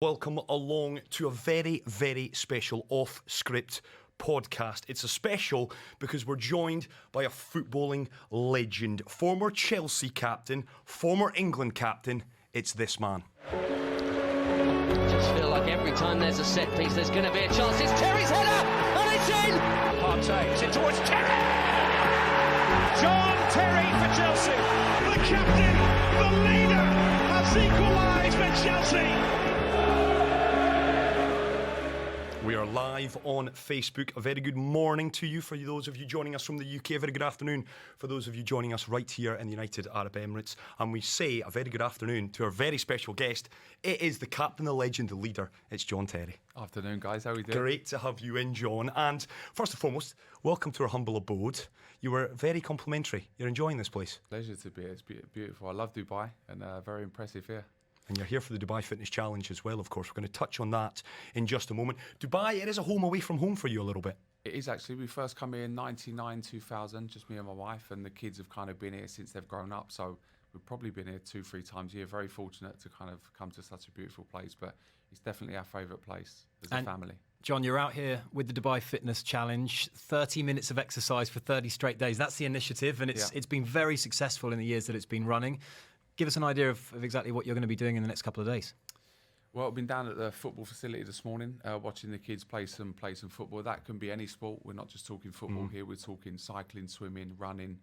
Welcome along to a very, very special off-script podcast. It's a special because we're joined by a footballing legend, former Chelsea captain, former England captain. It's this man. Just feel like every time there's a set piece, there's going to be a chance. It's Terry's header, and it's in! Partey, it's in towards Terry! John Terry for Chelsea. The captain, the leader, has equalised for Chelsea. We are live on Facebook. A very good morning to you for those of you joining us from the UK. A very good afternoon for those of you joining us right here in the United Arab Emirates. And we say a very good afternoon to our very special guest. It is the captain, the legend, the leader. It's John Terry. Afternoon, guys. How are we doing? Great to have you in, John. And first and foremost, welcome to our humble abode. You were very complimentary. You're enjoying this place. Pleasure to be here. It's beautiful. I love Dubai and very impressive here. And you're here for the Dubai Fitness Challenge as well, of course. We're going to touch on that in just a moment. Dubai, it is a home away from home for you a little bit. It is actually. We first come here in 99, 2000, just me and my wife, and the kids have kind of been here since they've grown up. So we've probably been here 2-3 times a year. Very fortunate to kind of come to such a beautiful place, but it's definitely our favourite place as a family. John, you're out here with the Dubai Fitness Challenge, 30 minutes of exercise for 30 straight days. That's the initiative, and it's been very successful in the years that it's been running. Give us an idea of exactly what you're going to be doing in the next couple of days. Well, I've been down at the football facility this morning, watching the kids play some football. That can be any sport. We're not just talking football here. We're talking cycling, swimming, running,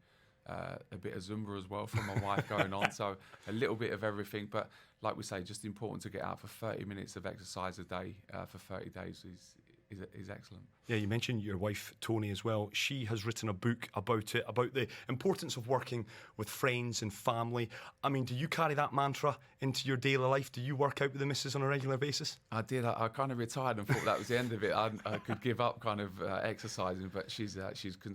a bit of Zumba as well from my wife going on. So a little bit of everything. But like we say, just important to get out for 30 minutes of exercise a day for 30 days is excellent. Yeah, you mentioned your wife, Tony, as well. She has written a book about it, about the importance of working with friends and family. I mean, do you carry that mantra into your daily life? Do you work out with the missus on a regular basis? I did. I kind of retired and thought that was the end of it. I could give up kind of exercising, but she's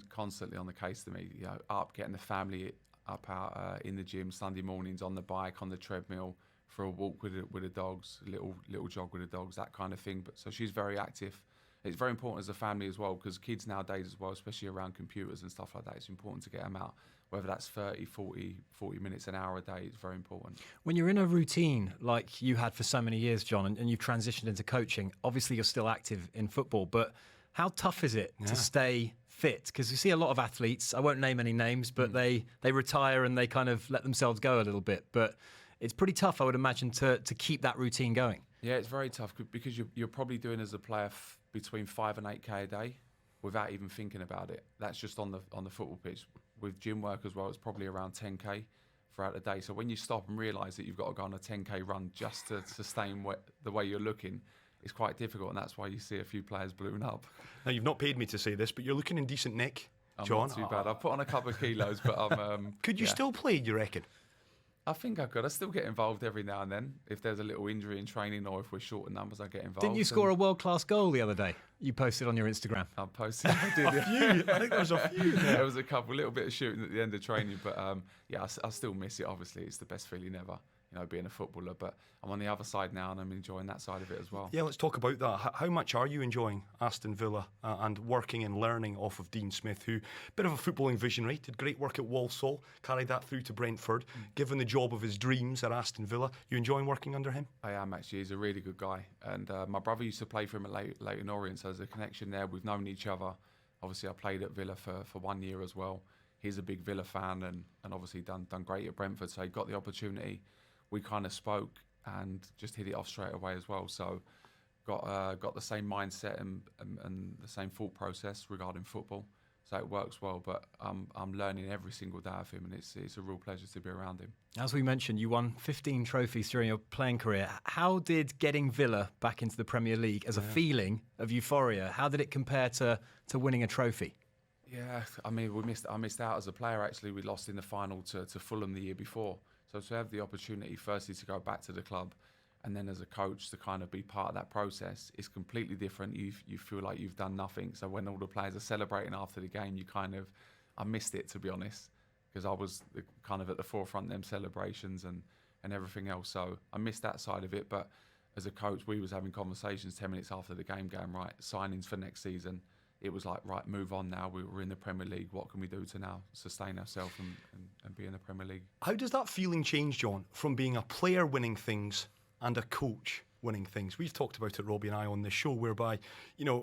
constantly on the case to me. You know, up, getting the family up out in the gym, Sunday mornings on the bike, on the treadmill, for a walk with the dogs, little jog with the dogs, that kind of thing. But so she's very active. It's very important as a family as well, because kids nowadays as well, especially around computers and stuff like that, it's important to get them out. Whether that's 30, 40 minutes, an hour a day, it's very important. When you're in a routine like you had for so many years, John, and you've transitioned into coaching, obviously you're still active in football, but how tough is it to stay fit? Because you see a lot of athletes, I won't name any names, but they retire and they kind of let themselves go a little bit. But it's pretty tough, I would imagine, to keep that routine going. Yeah, it's very tough because you're probably doing as a player between 5 and 8k a day without even thinking about it. That's just on the football pitch. With gym work as well, it's probably around 10k throughout the day. So when you stop and realise that you've got to go on a 10k run just to sustain the way you're looking, it's quite difficult, and that's why you see a few players ballooning up. Now, you've not paid me to say this, but you're looking in decent nick, John. I'm not too bad. I've put on a couple of kilos, but I'm... Could you still play, you reckon? I think I could. I still get involved every now and then. If there's a little injury in training or if we're short in numbers, I get involved. Didn't you score a world-class goal the other day? You posted on your Instagram. I posted. I did. A few. I think there was a few. There was a couple, little bit of shooting at the end of training. But I still miss it, obviously. It's the best feeling ever, being a footballer. But I'm on the other side now and I'm enjoying that side of it as well. Yeah, let's talk about that. How much are you enjoying Aston Villa and working and learning off of Dean Smith, who, bit of a footballing visionary, did great work at Walsall, carried that through to Brentford, given the job of his dreams at Aston Villa. You enjoying working under him? I am, actually. He's a really good guy. And my brother used to play for him at Leyton Orient, so there's a connection there. We've known each other. Obviously, I played at Villa for 1 year as well. He's a big Villa fan and obviously done great at Brentford, so he got the opportunity. We kind of spoke and just hit it off straight away as well. So got the same mindset and the same thought process regarding football. So it works well, but I'm learning every single day of him, and it's a real pleasure to be around him. As we mentioned, you won 15 trophies during your playing career. How did getting Villa back into the Premier League as a feeling of euphoria, how did it compare to winning a trophy? Yeah, I mean, I missed out as a player, actually. We lost in the final to Fulham the year before. So to have the opportunity, firstly, to go back to the club, and then as a coach to kind of be part of that process, is completely different. You feel like you've done nothing. So when all the players are celebrating after the game, I missed it, to be honest, because I was kind of at the forefront of them celebrations and everything else. So I missed that side of it. But as a coach, we was having conversations 10 minutes after the game going, right, signings for next season. It was like, right, move on now. We're in the Premier League. What can we do to now sustain ourselves and be in the Premier League? How does that feeling change, John, from being a player winning things and a coach winning things. We've talked about it, Robbie and I, on this show, whereby,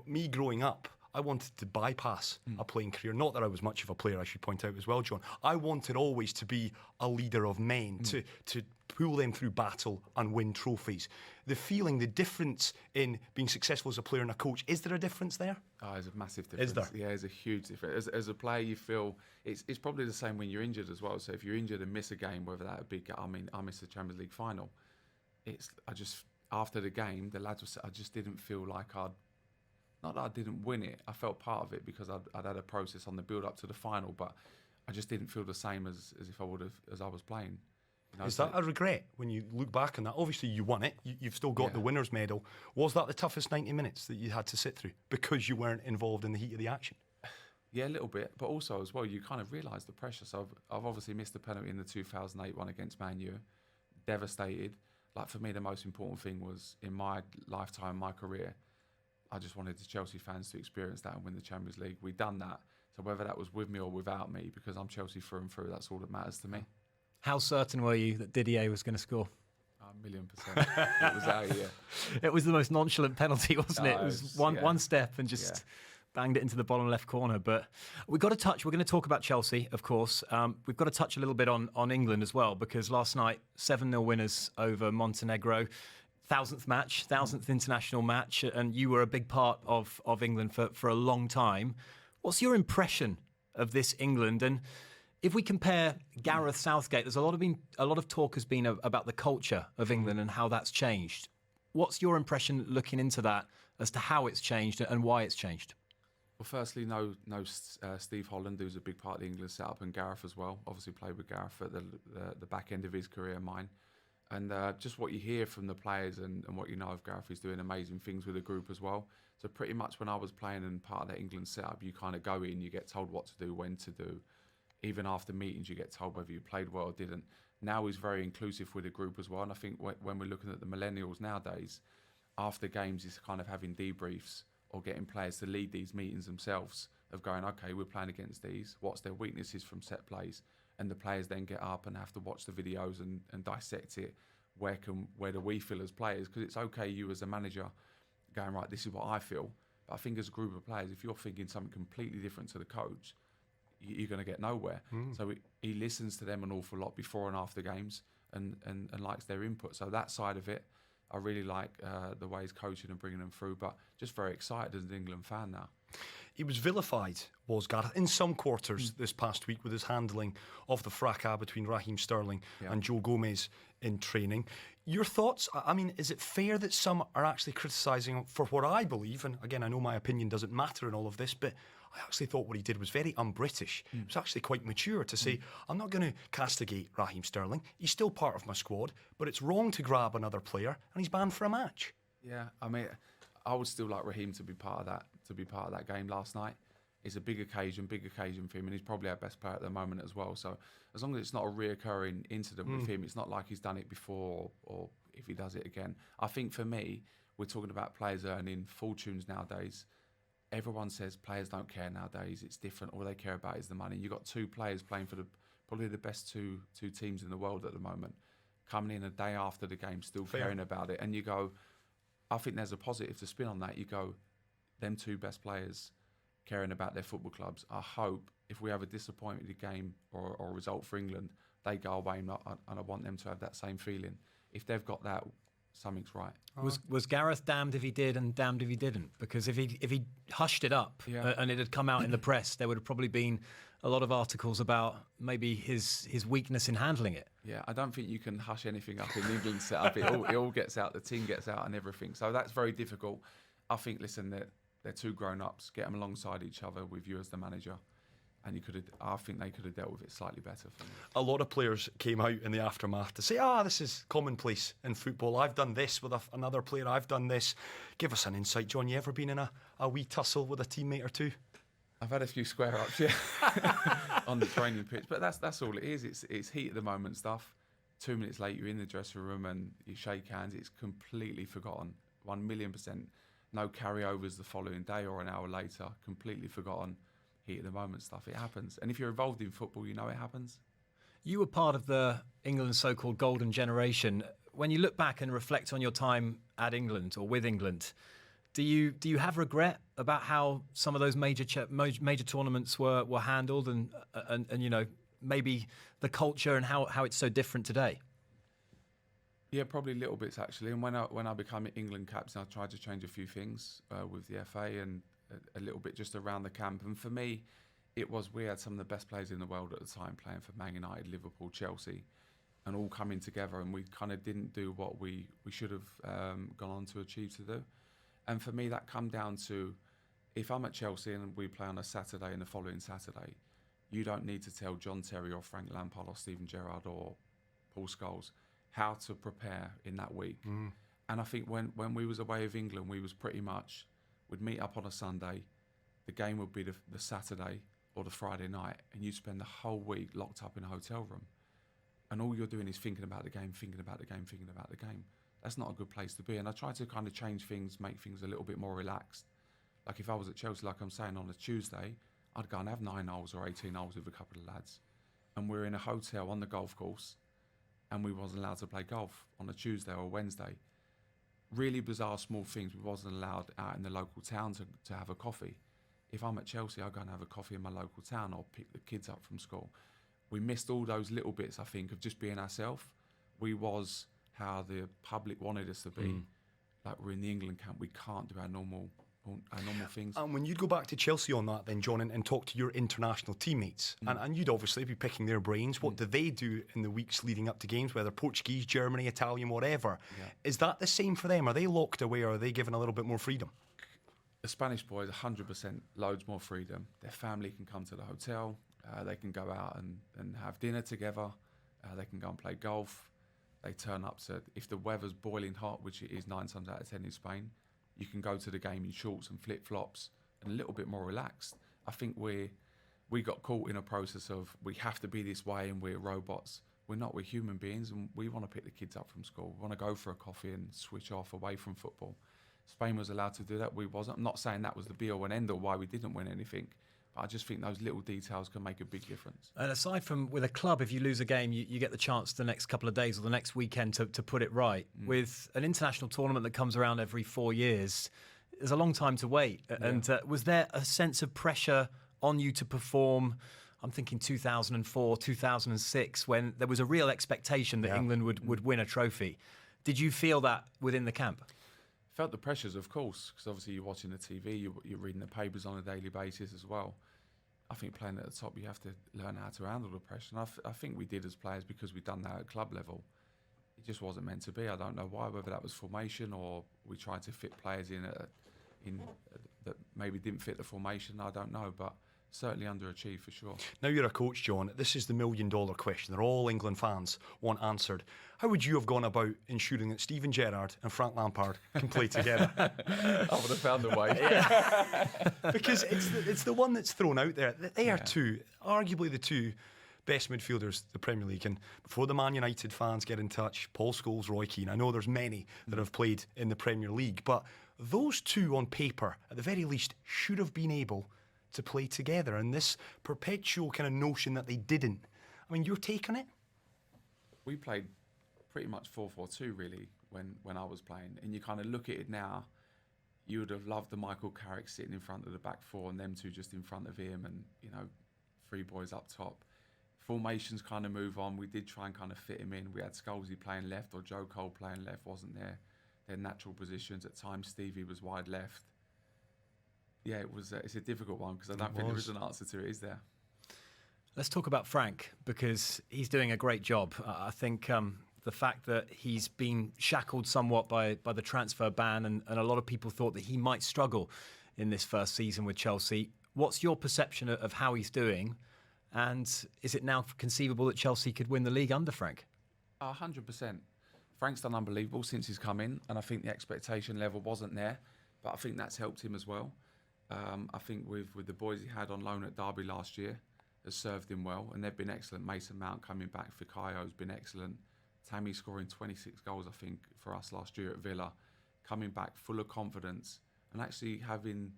me growing up, I wanted to bypass a playing career. Not that I was much of a player, I should point out as well, John. I wanted always to be a leader of men, to pull them through battle and win trophies. The feeling, the difference in being successful as a player and a coach, is there a difference there? Oh, there's a massive difference. Is there? Yeah, there's a huge difference. As a player, you feel it's probably the same when you're injured as well. So if you're injured and miss a game, whether that would be, I missed the Champions League final. After the game, the lads I just didn't feel like not that I didn't win it. I felt part of it because I'd had a process on the build up to the final, but I just didn't feel the same as if I would have as I was playing. Is that a regret when you look back on that? Obviously, you won it. You've still got the winner's medal. Was that the toughest 90 minutes that you had to sit through because you weren't involved in the heat of the action? Yeah, a little bit, but also as well, you kind of realise the pressure. So I've obviously missed the penalty in the 2008 one against Man U. Devastated. Like for me, the most important thing was in my lifetime, my career, I just wanted the Chelsea fans to experience that and win the Champions League. We'd done that. So whether that was with me or without me, because I'm Chelsea through and through, that's all that matters to me. How certain were you that Didier was going to score? 1,000,000%. It was out here. It was the most nonchalant penalty, wasn't it? It was one step and just banged it into the bottom left corner. But we're going to talk about Chelsea, of course. We've got to touch a little bit on England as well, because last night, 7-0 winners over Montenegro. 1,000th international match, and you were a big part of England for a long time. What's your impression of this England? And if we compare Gareth Southgate, there's a lot of talk has been about the culture of England and how that's changed. What's your impression looking into that as to how it's changed and why it's changed? Well, firstly, no Steve Holland, who's a big part of the England setup, and Gareth as well. Obviously played with Gareth at the back end of his career, mine. And just what you hear from the players and what you know of Gareth, he's doing amazing things with the group as well. So pretty much when I was playing and part of that England setup, you kind of go in, you get told what to do, when to do. Even after meetings, you get told whether you played well or didn't. Now he's very inclusive with the group as well. And I think when we're looking at the millennials nowadays, after games, he's kind of having debriefs or getting players to lead these meetings themselves of going, okay, we're playing against these. What's their weaknesses from set plays? And the players then get up and have to watch the videos and dissect it. Where do we feel as players? Because it's okay, you as a manager going, right, this is what I feel. But I think as a group of players, if you're thinking something completely different to the coach, you're going to get nowhere. So he listens to them an awful lot before and after games and likes their input. So that side of it, I really like the way he's coaching and bringing them through. But just very excited as an England fan now. He was vilified, was Gareth, in some quarters this past week with his handling of the fracas between Raheem Sterling and Joe Gomez in training. Your thoughts? I mean, is it fair that some are actually criticising for what I believe, and again, I know my opinion doesn't matter in all of this, but I actually thought what he did was very un-British. It was actually quite mature to say, I'm not going to castigate Raheem Sterling. He's still part of my squad, but it's wrong to grab another player and he's banned for a match. Yeah, I mean, I would still like Raheem to be part of that game last night. It's a big occasion for him, and he's probably our best player at the moment as well. So as long as it's not a reoccurring incident with him, it's not like he's done it before or if he does it again. I think for me, we're talking about players earning fortunes nowadays. Everyone says players don't care nowadays. It's different. All they care about is the money. You've got two players playing for probably the best two teams in the world at the moment, coming in a day after the game, still caring about it. And you go, I think there's a positive to spin on that. You go, them two best players caring about their football clubs. I hope if we have a disappointing game or a result for England, they go away and I want them to have that same feeling. If they've got that, something's right. Was Gareth damned if he did and damned if he didn't? Because if he hushed it up and it had come out in the press, there would have probably been a lot of articles about maybe his weakness in handling it. Yeah, I don't think you can hush anything up in the England setup. It all gets out, the team gets out and everything. So that's very difficult. I think, listen, they're two grown-ups. Get them alongside each other with you as the manager. And I think they could have dealt with it slightly better for me. A lot of players came out in the aftermath to say, this is commonplace in football. I've done this with another player. I've done this. Give us an insight, John. You ever been in a wee tussle with a teammate or two? I've had a few square-ups, on the training pitch. But that's all it is. It's heat at the moment stuff. 2 minutes later, you're in the dressing room and you shake hands. It's completely forgotten. 1,000,000%. No carryovers the following day or an hour later. Completely forgotten. Heat of the moment stuff. It happens. And if you're involved in football, you know it happens. You were part of the England so-called golden generation. when you look back and reflect on your time at England or with England, do you have regret about how some of those major tournaments were handled and maybe the culture and how it's so different today? Yeah, probably little bits actually. And when I became England captain, I tried to change a few things with the FA and a little bit just around the camp. And for me, we had some of the best players in the world at the time playing for Man United, Liverpool, Chelsea, and all coming together. And we kind of didn't do what we should have gone on to achieve to do. And for me, that come down to, if I'm at Chelsea and we play on a Saturday and the following Saturday, you don't need to tell John Terry or Frank Lampard or Steven Gerrard or Paul Scholes how to prepare in that week. And I think when we was away with England, we was pretty much, we'd meet up on a Sunday, the game would be the Saturday or the Friday night, and you spend the whole week locked up in a hotel room. And all you're doing is thinking about the game, thinking about the game, thinking about the game. That's not a good place to be. And I try to kind of change things, make things a little bit more relaxed. Like if I was at Chelsea, like I'm saying, on a Tuesday, I'd go and have 9 holes or 18 holes with a couple of lads. And we're in a hotel on the golf course, and we wasn't allowed to play golf on a Tuesday or Wednesday. Really bizarre small things. We wasn't allowed out in the local town to have a coffee. If I'm at Chelsea, I'll go and have a coffee in my local town or pick the kids up from school. We missed all those little bits, I think, of just being ourselves. We was how the public wanted us to be. Like we're in the England camp, we can't do our normal things. And when you'd go back to Chelsea on that then, John, and talk to your international teammates, and you'd obviously be picking their brains, what do they do in the weeks leading up to games, whether Portuguese, Germany, Italian, whatever? Yeah. Is that the same for them? Are they locked away, or are they given a little bit more freedom? The Spanish boys, 100%, loads more freedom. Their family can come to the hotel, they can go out and have dinner together, they can go and play golf. They turn up to, if the weather's boiling hot, which it is 9 times out of 10 in Spain, you can go to the game in shorts and flip-flops and a little bit more relaxed. I think we got caught in a process of we have to be this way and we're robots. We're not, we're human beings, and we want to pick the kids up from school. We want to go for a coffee and switch off away from football. Spain was allowed to do that, we wasn't. I'm not saying that was the be-all and end-all why we didn't win anything, but I just think those little details can make a big difference. And aside from with a club, if you lose a game, you get the chance the next couple of days or the next weekend to put it right. With an international tournament that comes around every 4 years, there's a long time to wait. Yeah. And was there a sense of pressure on you to perform? I'm thinking 2004, 2006, when there was a real expectation that England would win a trophy. Did you feel that within the camp? Felt the pressures, of course, because obviously you're watching the TV, you're reading the papers on a daily basis as well. I think playing at the top, you have to learn how to handle the pressure. And I think we did as players because we'd done that at club level. It just wasn't meant to be. I don't know why, whether that was formation or we tried to fit players in that maybe didn't fit the formation. I don't know, but certainly underachieved for sure. Now you're a coach, John. This is the $1 million question that all England fans want answered. How would you have gone about ensuring that Steven Gerrard and Frank Lampard can play together? I would have found a way. Because it's the one that's thrown out there. They are arguably the two best midfielders the Premier League. And before the Man United fans get in touch, Paul Scholes, Roy Keane, I know there's many that have played in the Premier League, but those two on paper, at the very least, should have been able to play together. And this perpetual kind of notion that they didn't. I mean, your take on it? We played pretty much 4-4-2 really when I was playing, and you kind of look at it now, you would have loved the Michael Carrick sitting in front of the back four and them two just in front of him, and 3 boys up top. Formations kind of move on. We did try and kind of fit him in. We had Scholesy playing left or Joe Cole playing left, wasn't their natural positions. At times Stevie was wide left. Yeah, it's a difficult one because I don't think there is an answer to it, is there? Let's talk about Frank, because he's doing a great job. I think the fact that he's been shackled somewhat by the transfer ban, and a lot of people thought that he might struggle in this first season with Chelsea. What's your perception of how he's doing? And is it now conceivable that Chelsea could win the league under Frank? 100%. Frank's done unbelievable since he's come in, and I think the expectation level wasn't there, but I think that's helped him as well. I think with the boys he had on loan at Derby last year has served him well, and they've been excellent. Mason Mount coming back, Fikayo's been excellent. Tammy scoring 26 goals, I think, for us last year at Villa, coming back full of confidence, and actually having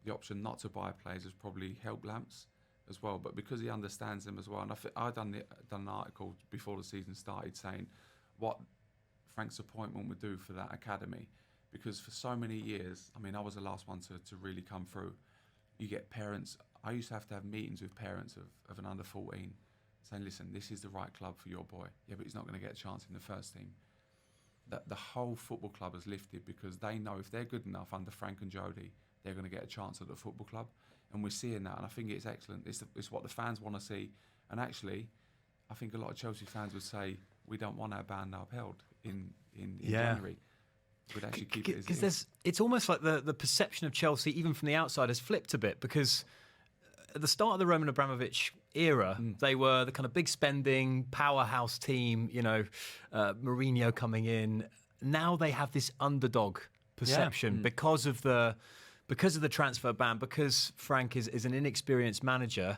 the option not to buy players has probably helped Lamps as well. But because he understands them as well, and I done an article before the season started saying what Frank's appointment would do for that academy, because for so many years, I mean, I was the last one to really come through. You get parents. I used to have meetings with parents of an under 14 saying, listen, this is the right club for your boy. Yeah, but he's not going to get a chance in the first team. The whole football club has lifted because they know if they're good enough under Frank and Jody, they're going to get a chance at the football club. And we're seeing that, and I think it's excellent. It's what the fans want to see. And actually, I think a lot of Chelsea fans would say, we don't want our ban upheld in January. We'd actually keep it as it is. It's almost like the perception of Chelsea, even from the outside, has flipped a bit, because at the start of the Roman Abramovich era, they were the kind of big spending powerhouse team, Mourinho coming in. Now they have this underdog perception because of the transfer ban, because Frank is an inexperienced manager.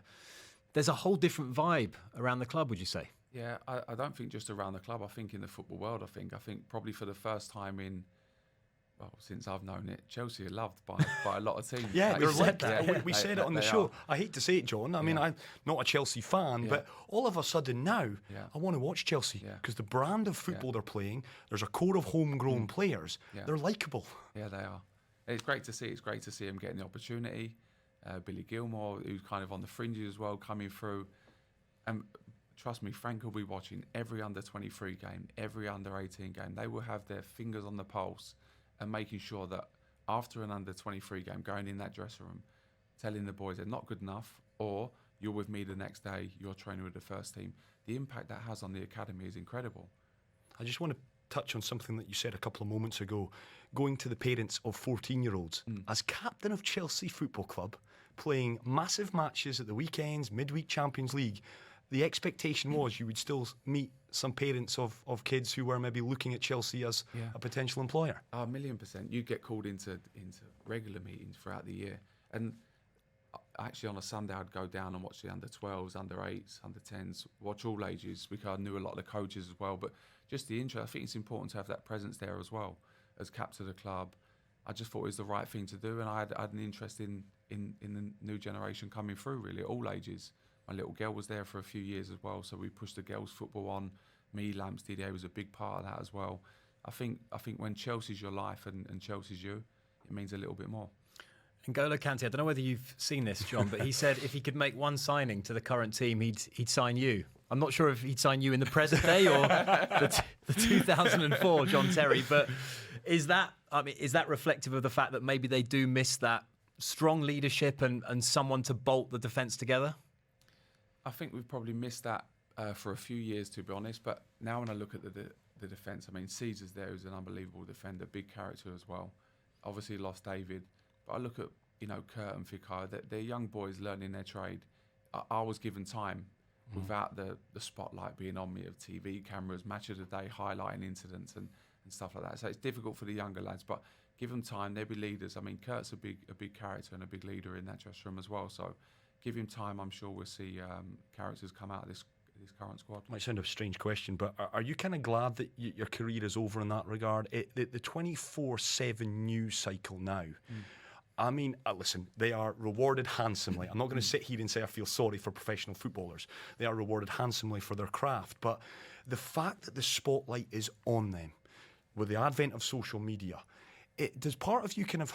There's a whole different vibe around the club, would you say? Yeah, I don't think just around the club. I think in the football world, I think probably for the first time since I've known it, Chelsea are loved by a lot of teams. Yeah, they're like that. Yeah, we said it on the show. I hate to say it, John. I mean, I'm not a Chelsea fan, but all of a sudden now, I want to watch Chelsea because the brand of football they're playing, there's a core of homegrown players. Yeah. They're likeable. Yeah, they are. It's great to see. It's great to see him getting the opportunity. Billy Gilmore, who's kind of on the fringes as well, coming through. And trust me, Frank will be watching every under-23 game, every under-18 game. They will have their fingers on the pulse and making sure that after an under-23 game, going in that dressing room, telling the boys they're not good enough, or you're with me the next day, you're training with the first team. The impact that has on the academy is incredible. I just want to touch on something that you said a couple of moments ago, going to the parents of 14-year-olds. As captain of Chelsea Football Club, playing massive matches at the weekends, midweek Champions League, the expectation was you would still meet some parents of kids who were maybe looking at Chelsea as a potential employer. 1,000,000%. You get called into regular meetings throughout the year. And actually on a Sunday I'd go down and watch the under-12s, under-8s, under-10s, watch all ages, because I knew a lot of the coaches as well. But just the interest, I think it's important to have that presence there as well. As captain of the club, I just thought it was the right thing to do, and I had an interest in the new generation coming through, really, at all ages. My little girl was there for a few years as well, so we pushed the girls' football on. Me, Lamps, Didier was a big part of that as well. I think when Chelsea's your life and Chelsea's you, it means a little bit more. N'Golo Kante, I don't know whether you've seen this, John, but he said if he could make one signing to the current team, he'd sign you. I'm not sure if he'd sign you in the present day or the 2004 John Terry, but is that reflective of the fact that maybe they do miss that strong leadership and someone to bolt the defence together? I think we've probably missed that for a few years, to be honest. But now when I look at the defence, I mean, Caesar's there, who's an unbelievable defender, big character as well. Obviously lost David. But I look at, Kurt and Fikayo, they're young boys learning their trade. I was given time without the spotlight being on me of TV cameras, match of the day, highlighting incidents and stuff like that. So it's difficult for the younger lads, but give them time, they'll be leaders. I mean, Kurt's a big character and a big leader in that dressing room as well. So give him time, I'm sure we'll see characters come out of this current squad. Might sound a strange question, but are you kind of glad that your career is over in that regard? The 24/7 news cycle now, I mean, listen, they are rewarded handsomely. I'm not going to sit here and say I feel sorry for professional footballers. They are rewarded handsomely for their craft. But the fact that the spotlight is on them with the advent of social media, does part of you kind of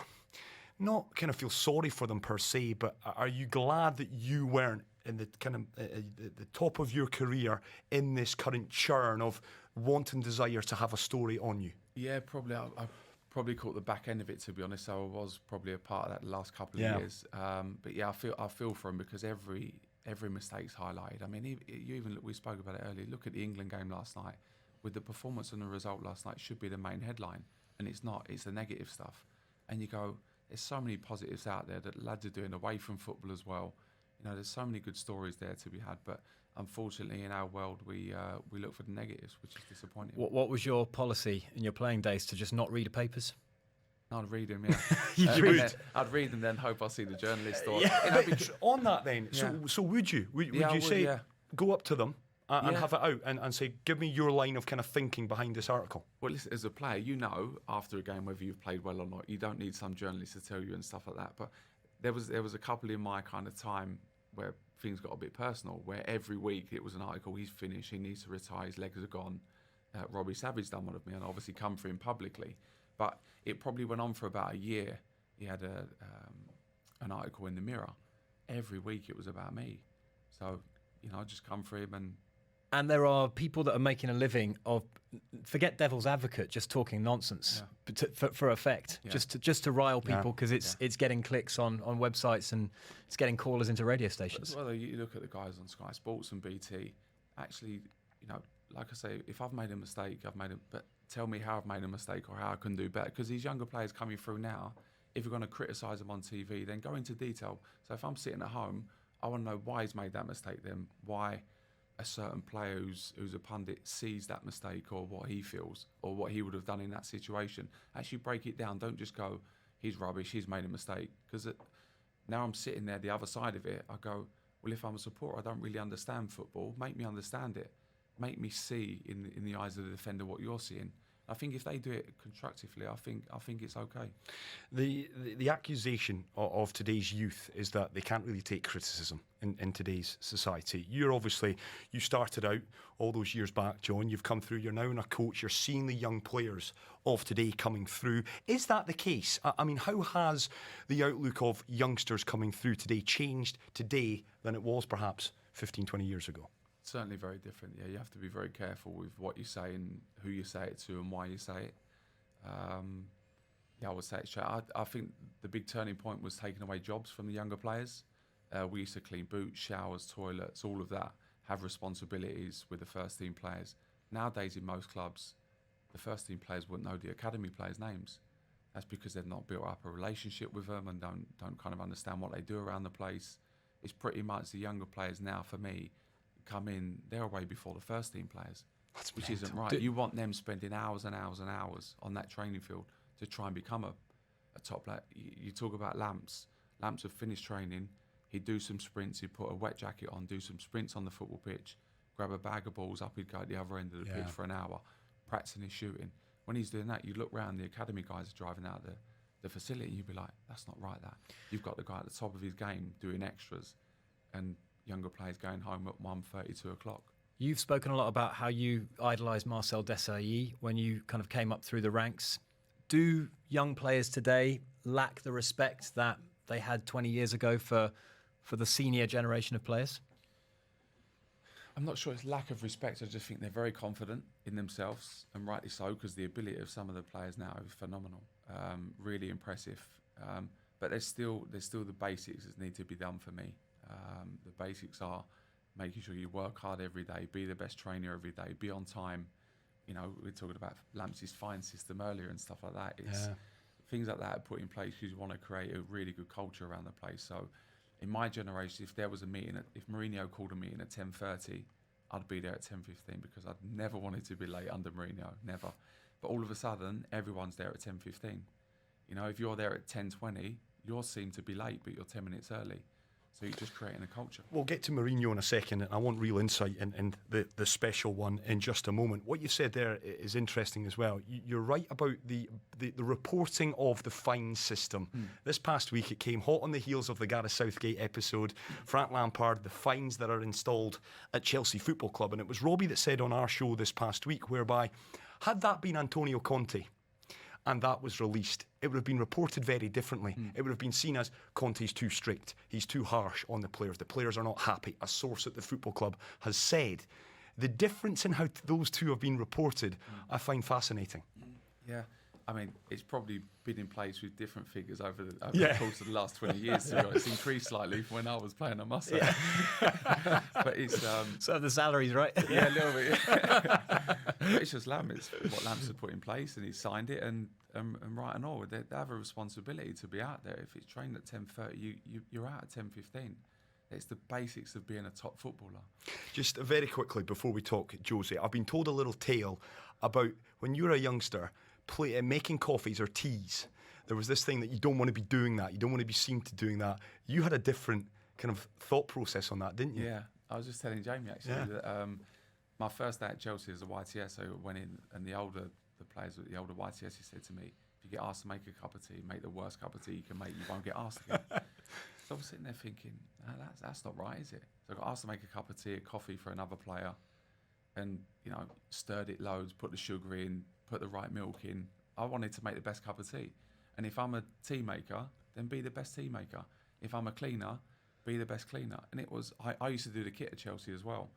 not kind of feel sorry for them per se, but are you glad that you weren't in the kind of the top of your career in this current churn of wanting desire to have a story on you? Yeah, probably. I probably caught the back end of it, to be honest. So I was probably a part of that the last couple of years. But yeah, I feel for him because every mistake's highlighted. I mean, we spoke about it earlier. Look at the England game last night. With the performance and the result last night should be the main headline, and it's not. It's the negative stuff. And you go, there's so many positives out there that lads are doing away from football as well. There's so many good stories there to be had, but unfortunately in our world we look for the negatives, which is disappointing. What was your policy in your playing days, to just not read the papers? I'd read them, I'd read them, then hope I see the journalist. Or, on that then, so would you say go up to them and have it out and say, give me your line of kind of thinking behind this article? Well, listen, as a player, after a game whether you've played well or not. You don't need some journalist to tell you and stuff like that. But there was a couple in my kind of time where things got a bit personal, where every week it was an article, he's finished, he needs to retire, his legs are gone. Robbie Savage done one of me, and obviously come for him publicly. But it probably went on for about a year. He had an article in the Mirror. Every week it was about me. So, I just come for him. And there are people that are making a living of, forget devil's advocate, just talking nonsense for effect, just to rile people because it's getting clicks on websites and it's getting callers into radio stations. Well, you look at the guys on Sky Sports and BT. Actually, like I say, if I've made a mistake, but tell me how I've made a mistake or how I can do better. Because these younger players coming through now, if you're going to criticise them on TV, then go into detail. So if I'm sitting at home, I want to know why he's made that mistake, then why a certain player who's a pundit sees that mistake, or what he feels, or what he would have done in that situation. Actually break it down. Don't just go, he's rubbish, he's made a mistake. Because now I'm sitting there, the other side of it, I go, well, if I'm a supporter, I don't really understand football. Make me understand it. Make me see in the eyes of the defender what you're seeing. I think if they do it constructively, I think it's okay. The accusation of today's youth is that they can't really take criticism in today's society. You started out all those years back, John. You've come through. You're now a coach. You're seeing the young players of today coming through. Is that the case? I mean, how has the outlook of youngsters coming through today changed today than it was perhaps 15, 20 years ago? Certainly very different. Yeah, you have to be very careful with what you say and who you say it to and why you say it. I would say it's. I think the big turning point was taking away jobs from the younger players. We used to clean boots, showers, toilets, all of that, have responsibilities with the first team players. Nowadays, in most clubs, the first team players wouldn't know the academy players' names. That's because they've not built up a relationship with them and don't kind of understand what they do around the place. It's pretty much the younger players now, for me, come in, they're away before the first team players, which isn't right. You want them spending hours and hours and hours on that training field to try and become a top player. You talk about Lamps. Lamps would finish training, he'd do some sprints, he'd put a wet jacket on, do some sprints on the football pitch, grab a bag of balls, up he'd go at the other end of the pitch for an hour, practicing his shooting. When he's doing that, you look round, the academy guys are driving out the facility, and you'd be like, that's not right, that. You've got the guy at the top of his game doing extras, and younger players going home at 1:30, 2 o'clock. You've spoken a lot about how you idolised Marcel Desailly when you kind of came up through the ranks. Do young players today lack the respect that they had 20 years ago for the senior generation of players? I'm not sure it's lack of respect. I just think they're very confident in themselves, and rightly so, because the ability of some of the players now is phenomenal, really impressive. But there's still the basics that need to be done for me. The basics are making sure you work hard every day, be the best trainer every day, be on time. We were talking about Lamp's fine system earlier and stuff like that. It's things like that are put in place because you want to create a really good culture around the place. So in my generation, if there was a meeting, if Mourinho called a meeting at 10:30, I'd be there at 10:15 because I'd never wanted to be late under Mourinho, never. But all of a sudden, everyone's there at 10:15. If you're there at 10:20, you're seen to be late, but you're 10 minutes early. So you're just creating a culture. We'll get to Mourinho in a second, and I want real insight in the special one in just a moment. What you said there is interesting as well. You're right about the reporting of the fine system. This past week, it came hot on the heels of the Gareth Southgate episode. Frank Lampard, the fines that are installed at Chelsea Football Club. And it was Robbie that said on our show this past week, whereby, had that been Antonio Conte, and that was released, it would have been reported very differently. It would have been seen as Conte's too strict, he's too harsh on the players are not happy. A source at the football club has said. The difference in how those two have been reported, I find fascinating. Yeah, I mean, it's probably been in place with different figures over the course of the last 20 years. To be honest. It's increased slightly from when I was playing, I must say. But it's so the salaries, right? Yeah, a little bit. But it's just It's what Lamps has put in place, and he signed it, and right and all, they have a responsibility to be out there. If it's trained at 10:30, you're out at 10:15. It's the basics of being a top footballer. Just very quickly before we talk, Josie, I've been told a little tale about when you were a youngster, making coffees or teas. There was this thing that you don't want to be doing that. You don't want to be seen to doing that. You had a different kind of thought process on that, didn't you? Yeah, I was just telling Jamie actually that my first day at Chelsea as a YTS, I went in, and the older YTS, he said to me, if you get asked to make a cup of tea, make the worst cup of tea you can make, you won't get asked again. So I was sitting there thinking, no, that's not right, is it? So I got asked to make a cup of tea, a coffee for another player, and stirred it loads, put the sugar in, put the right milk in. I wanted to make the best cup of tea. And if I'm a tea maker, then be the best tea maker. If I'm a cleaner, be the best cleaner. And it was, I used to do the kit at Chelsea as well.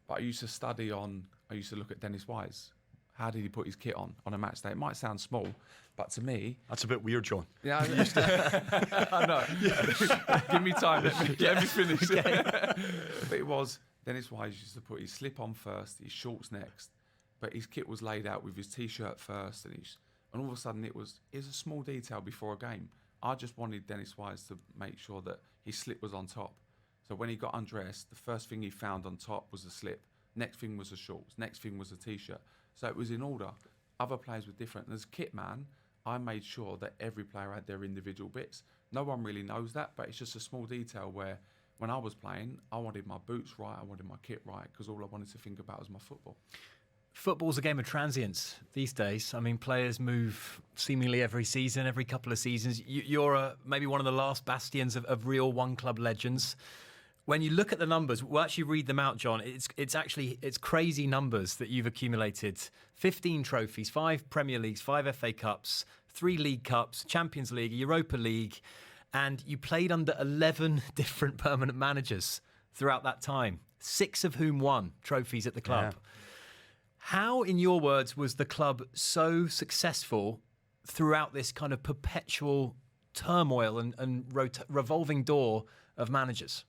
But I used to look at Dennis Wise. How did he put his kit on a match day? It might sound small, but to me... That's a bit weird, John. Yeah, I know. Give me time. Let me finish. But it was, Dennis Wise used to put his slip on first, his shorts next. But his kit was laid out with his T-shirt first. And all of a sudden it was a small detail before a game. I just wanted Dennis Wise to make sure that his slip was on top. So when he got undressed, the first thing he found on top was the slip. Next thing was the shorts. Next thing was the T-shirt. So it was in order. Other players were different. And as kit man, I made sure that every player had their individual bits. No one really knows that, but it's just a small detail where when I was playing, I wanted my boots right, I wanted my kit right, because all I wanted to think about was my football. Football's a game of transience these days. I mean, players move seemingly every season, every couple of seasons. You're maybe one of the last bastions of real one-club legends. When you look at the numbers, we'll actually read them out, John. It's crazy numbers that you've accumulated. 15 trophies, 5 Premier Leagues, 5 FA Cups, 3 League Cups, Champions League, Europa League, and you played under 11 different permanent managers throughout that time, 6 of whom won trophies at the club. Yeah. How, in your words, was the club so successful throughout this kind of perpetual turmoil and revolving door of managers?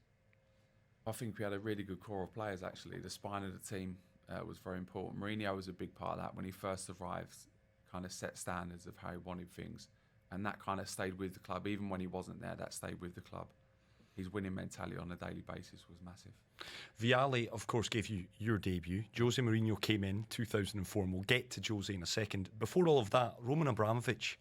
I think we had a really good core of players, actually. The spine of the team was very important. Mourinho was a big part of that. When he first arrived, kind of set standards of how he wanted things. And that kind of stayed with the club. Even when he wasn't there, that stayed with the club. His winning mentality on a daily basis was massive. Viale, of course, gave you your debut. Jose Mourinho came in 2004, and we'll get to Jose in a second. Before all of that, Roman Abramovich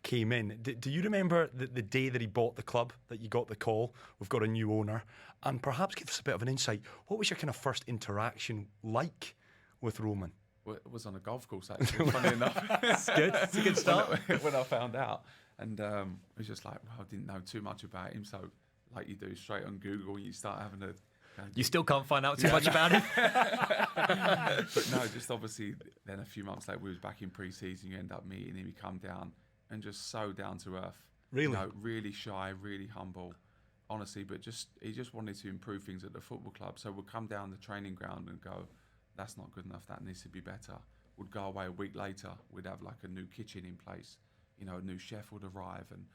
came in. Do you remember the day that he bought the club, that you got the call, we've got a new owner? And perhaps give us a bit of an insight. What was your kind of first interaction like with Roman? Well, it was on a golf course, actually, funny enough. It's good. It's a good start. when I found out. And it was just like, well, I didn't know too much about him. So, like you do, straight on Google, you start having a... You still can't find out too much about him? But no, just obviously, then a few months later, we was back in pre-season, you end up meeting him, he come down, and just so down to earth. Really? Really shy, really humble, honestly, but he just wanted to improve things at the football club. So we'd come down the training ground and go, that's not good enough, that needs to be better. We'd go away a week later, we'd have like a new kitchen in place, a new chef would arrive, and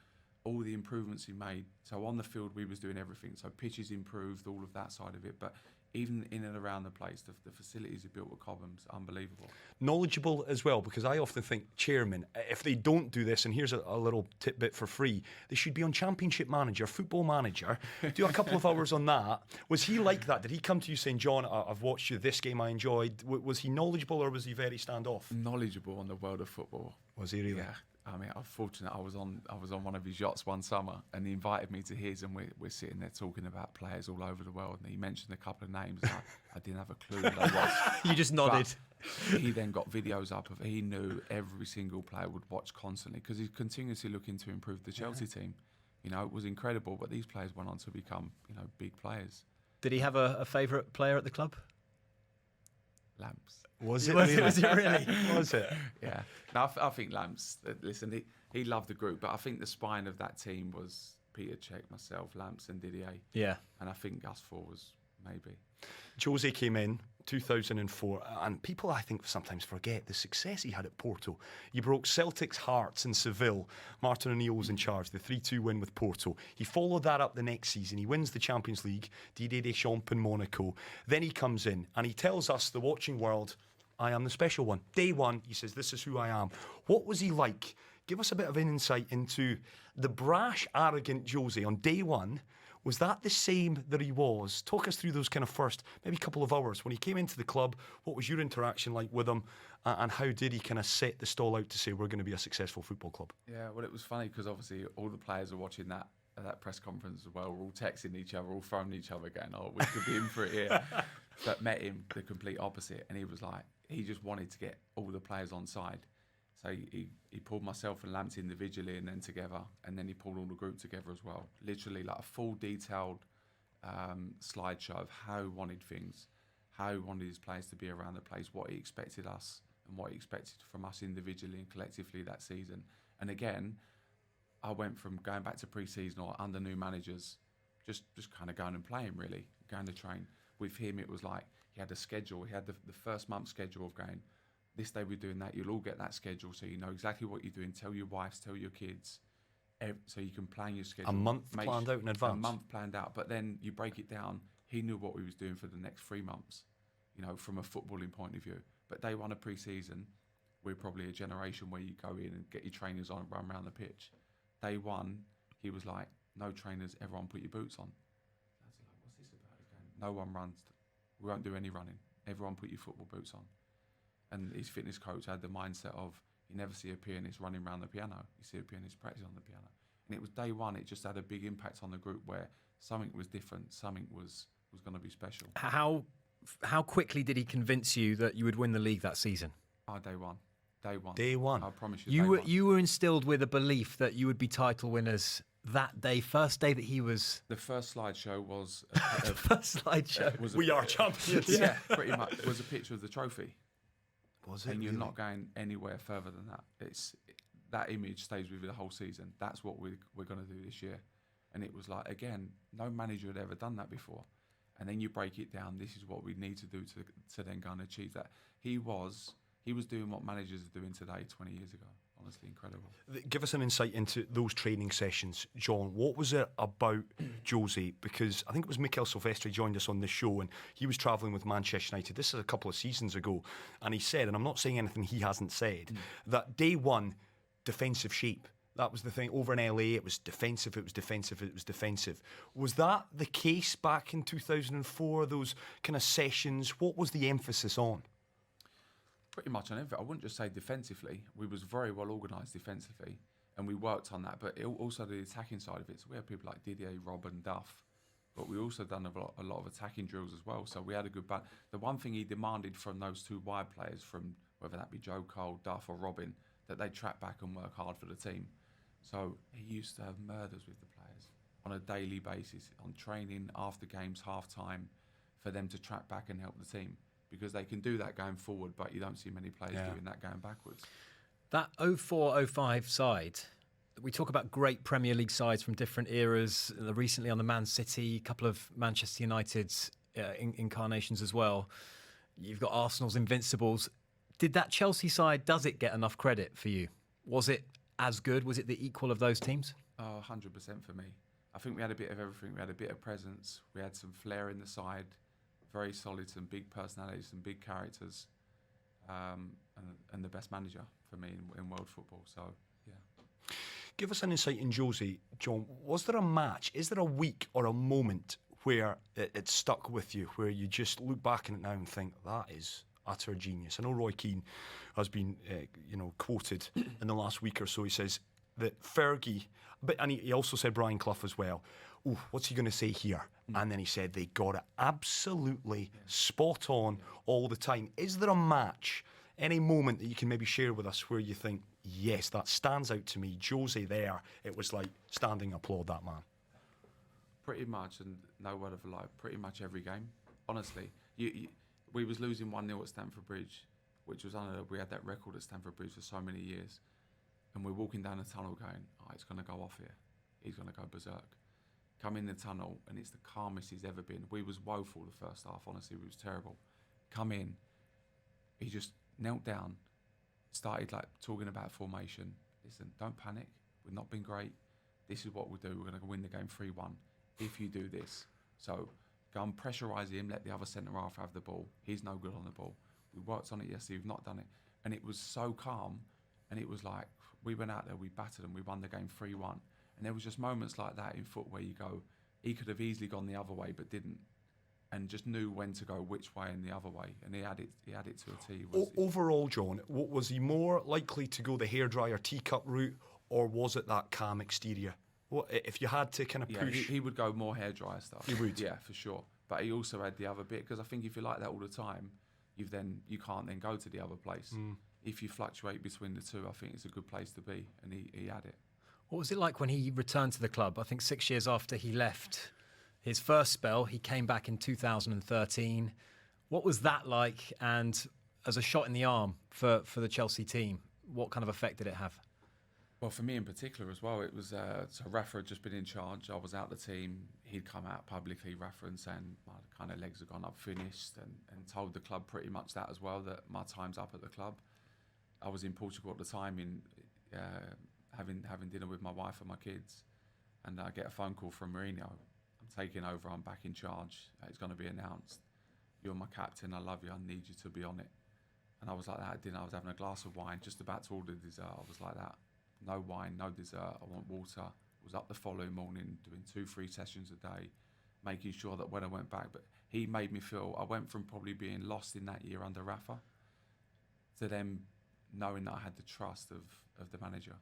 all the improvements he made. So on the field, we was doing everything. So pitches improved, all of that side of it. But even in and around the place, the facilities he built at Cobham's, unbelievable. Knowledgeable as well, because I often think chairmen, if they don't do this, and here's a little tidbit for free, they should be on Championship Manager, Football Manager, do a couple of hours on that. Was he like that? Did he come to you saying, John, I've watched you, this game I enjoyed? Was he knowledgeable, or was he very standoff? Knowledgeable on the world of football. Was he really? Yeah. I mean, I'm fortunate. I was on one of his yachts one summer, and he invited me to his, and we're sitting there talking about players all over the world. And he mentioned a couple of names. And I didn't have a clue who they was. You just nodded. But he then got videos up of. He knew every single player, would watch constantly, because he's continuously looking to improve the Chelsea team. It was incredible. But these players went on to become, big players. Did he have a favourite player at the club? Lamps. Was it really? Was it really? Was it? Yeah. No, I think Lamps, listen, he loved the group, but I think the spine of that team was Peter Cech, myself, Lamps and Didier. Yeah. And I think us four was maybe. Jose came in 2004, and people, I think, sometimes forget the success he had at Porto. He broke Celtic's hearts in Seville. Martin O'Neill was in charge, the 3-2 win with Porto. He followed that up the next season. He wins the Champions League, Didier Deschamps in Monaco. Then he comes in, and he tells us, the watching world, I am the special one. Day one, he says, this is who I am. What was he like? Give us a bit of an insight into the brash, arrogant Jose on day one. Was that the same that he was? Talk us through those kind of first, maybe couple of hours when he came into the club. What was your interaction like with him, and how did he kind of set the stall out to say we're going to be a successful football club? Yeah, well, it was funny because obviously all the players are watching that press conference as well. We're all texting each other, all throwing each other, going, "Oh, we could be in for it here." But met him the complete opposite, and he was like, he just wanted to get all the players on side. So he pulled myself and Lamps individually and then together, and then he pulled all the group together as well. Literally like a full detailed slideshow of how he wanted things, how he wanted his players to be around the place, what he expected us and what he expected from us individually and collectively that season. And again, I went from going back to pre-season or under new managers, just kind of going and playing, really, going to train. With him, it was like he had a schedule. He had the first month schedule of going, this day we're doing that. You'll all get that schedule, so you know exactly what you're doing. Tell your wives, tell your kids, so you can plan your schedule. A month planned out in advance. A month planned out, but then you break it down. He knew what he was doing for the next 3 months, from a footballing point of view. But day one of pre-season, we're probably a generation where you go in and get your trainers on and run around the pitch. Day one, he was like, no trainers, everyone put your boots on. I was like, what's this about again? No one runs. We won't do any running. Everyone put your football boots on. And his fitness coach had the mindset of, you never see a pianist running around the piano. You see a pianist practicing on the piano. And it was day one, it just had a big impact on the group where something was different, something was going to be special. How quickly did he convince you that you would win the league that season? Day one. Day one. I promise you. You were instilled with a belief that you would be title winners that day, first day that he was. The first slideshow was. The first slideshow. We are champions. Yeah, pretty much. Was a picture of the trophy. Was it? And you're really? not going anywhere further than that. That image stays with you the whole season. That's what we're going to do this year. And it was like, again, no manager had ever done that before. And then you break it down. This is what we need to do to then go and achieve that. He was doing what managers are doing today 20 years ago. Honestly, incredible. Give us an insight into those training sessions, John. What was it about Josie? Because I think it was Mikel Silvestri joined us on this show, and he was travelling with Manchester United. This is a couple of seasons ago, and he said, and I'm not saying anything he hasn't said, that day one, defensive shape. That was the thing. Over in LA, it was defensive, it was defensive, it was defensive. Was that the case back in 2004, those kind of sessions? What was the emphasis on? Pretty much on everything. I wouldn't just say defensively. We was very well organised defensively, and we worked on that. But also the attacking side of it. So we had people like Didier, Rob, and Duff, but we also done a lot of attacking drills as well. So we had a good balance. The one thing he demanded from those two wide players, from whether that be Joe Cole, Duff, or Robin, that they track back and work hard for the team. So he used to have murders with the players on a daily basis, on training, after games, half time, for them to track back and help the team. Because they can do that going forward, but you don't see many players doing that going backwards. That 04-05 side, we talk about great Premier League sides from different eras, recently on the Man City, a couple of Manchester United's incarnations as well. You've got Arsenal's Invincibles. Did that Chelsea side, does it get enough credit for you? Was it as good? Was it the equal of those teams? 100% for me. I think we had a bit of everything. We had a bit of presence. We had some flair in the side. Very solid, some big personalities, some big characters, and the best manager for me in world football. So, yeah. Give us an insight in Josie, John. Was there a match? Is there a week or a moment where it stuck with you, where you just look back on it now and think, that is utter genius? I know Roy Keane has been, quoted in the last week or so. He says that Fergie, and he also said Brian Clough as well. Oh, what's he going to say here? And then he said they got it absolutely spot on all the time. Is there a match, any moment that you can maybe share with us where you think, yes, that stands out to me, Josie there, it was like standing applaud that man? Pretty much, and no word of a lie, pretty much every game. Honestly, we was losing 1-0 at Stamford Bridge, which was unheard of. We had that record at Stamford Bridge for so many years. And we're walking down the tunnel going, it's going to go off here. He's going to go berserk. Come in the tunnel, and it's the calmest he's ever been. We was woeful the first half, honestly, we was terrible. Come in, he just knelt down, started like talking about formation. Listen, don't panic, we've not been great. This is what we'll do, we're going to win the game 3-1 if you do this. So go and pressurise him, let the other centre-half have the ball. He's no good on the ball. We worked on it yesterday, we've not done it. And it was so calm, and it was like, we went out there, we battered them, we won the game 3-1. And there was just moments like that in foot where you go, he could have easily gone the other way but didn't, and just knew when to go which way and the other way, and he had it to a T. Overall, John, was he more likely to go the hairdryer teacup route, or was it that calm exterior? What if you had to kind of push? He would go more hairdryer stuff. He would, yeah, for sure. But he also had the other bit, because I think if you're like that all the time, you can't then go to the other place. If you fluctuate between the two, I think it's a good place to be, and he had it. What was it like when he returned to the club? I think 6 years after he left his first spell, he came back in 2013. What was that like? And as a shot in the arm for the Chelsea team, what kind of effect did it have? Well, for me in particular as well, it was so Rafa had just been in charge. I was out the team. He'd come out publicly, Rafa, and saying my kind of legs have gone up, finished, and told the club pretty much that as well, that my time's up at the club. I was in Portugal at the time, in having dinner with my wife and my kids, and I get a phone call from Mourinho. I'm taking over. I'm back in charge. It's going to be announced. You're my captain. I love you. I need you to be on it. And I was like that at dinner. I was having a glass of wine, just about to order dessert. I was like that. No wine, no dessert. I want water. I was up the following morning doing 2-3 sessions a day, making sure that when I went back, but he made me feel, I went from probably being lost in that year under Rafa to them knowing that I had the trust of the manager.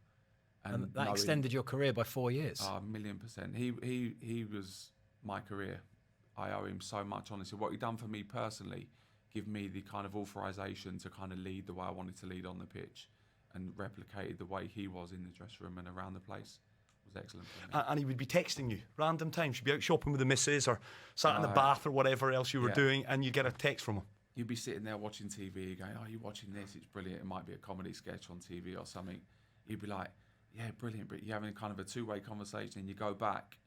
And that extended your career by 4 years. 1,000,000%. He was my career. I owe him so much, honestly. What he done for me personally, give me the kind of authorization to kind of lead the way I wanted to lead on the pitch, and replicated the way he was in the dressing room and around the place. It was excellent for me. And he would be texting you random times. You'd be out shopping with the missus or sat in the bath or whatever else you were doing, and you get a text from him. You'd be sitting there watching TV going, oh, you're watching this, it's brilliant. It might be a comedy sketch on TV or something. You'd be like, yeah, brilliant. But you're having kind of a two-way conversation, and you go back,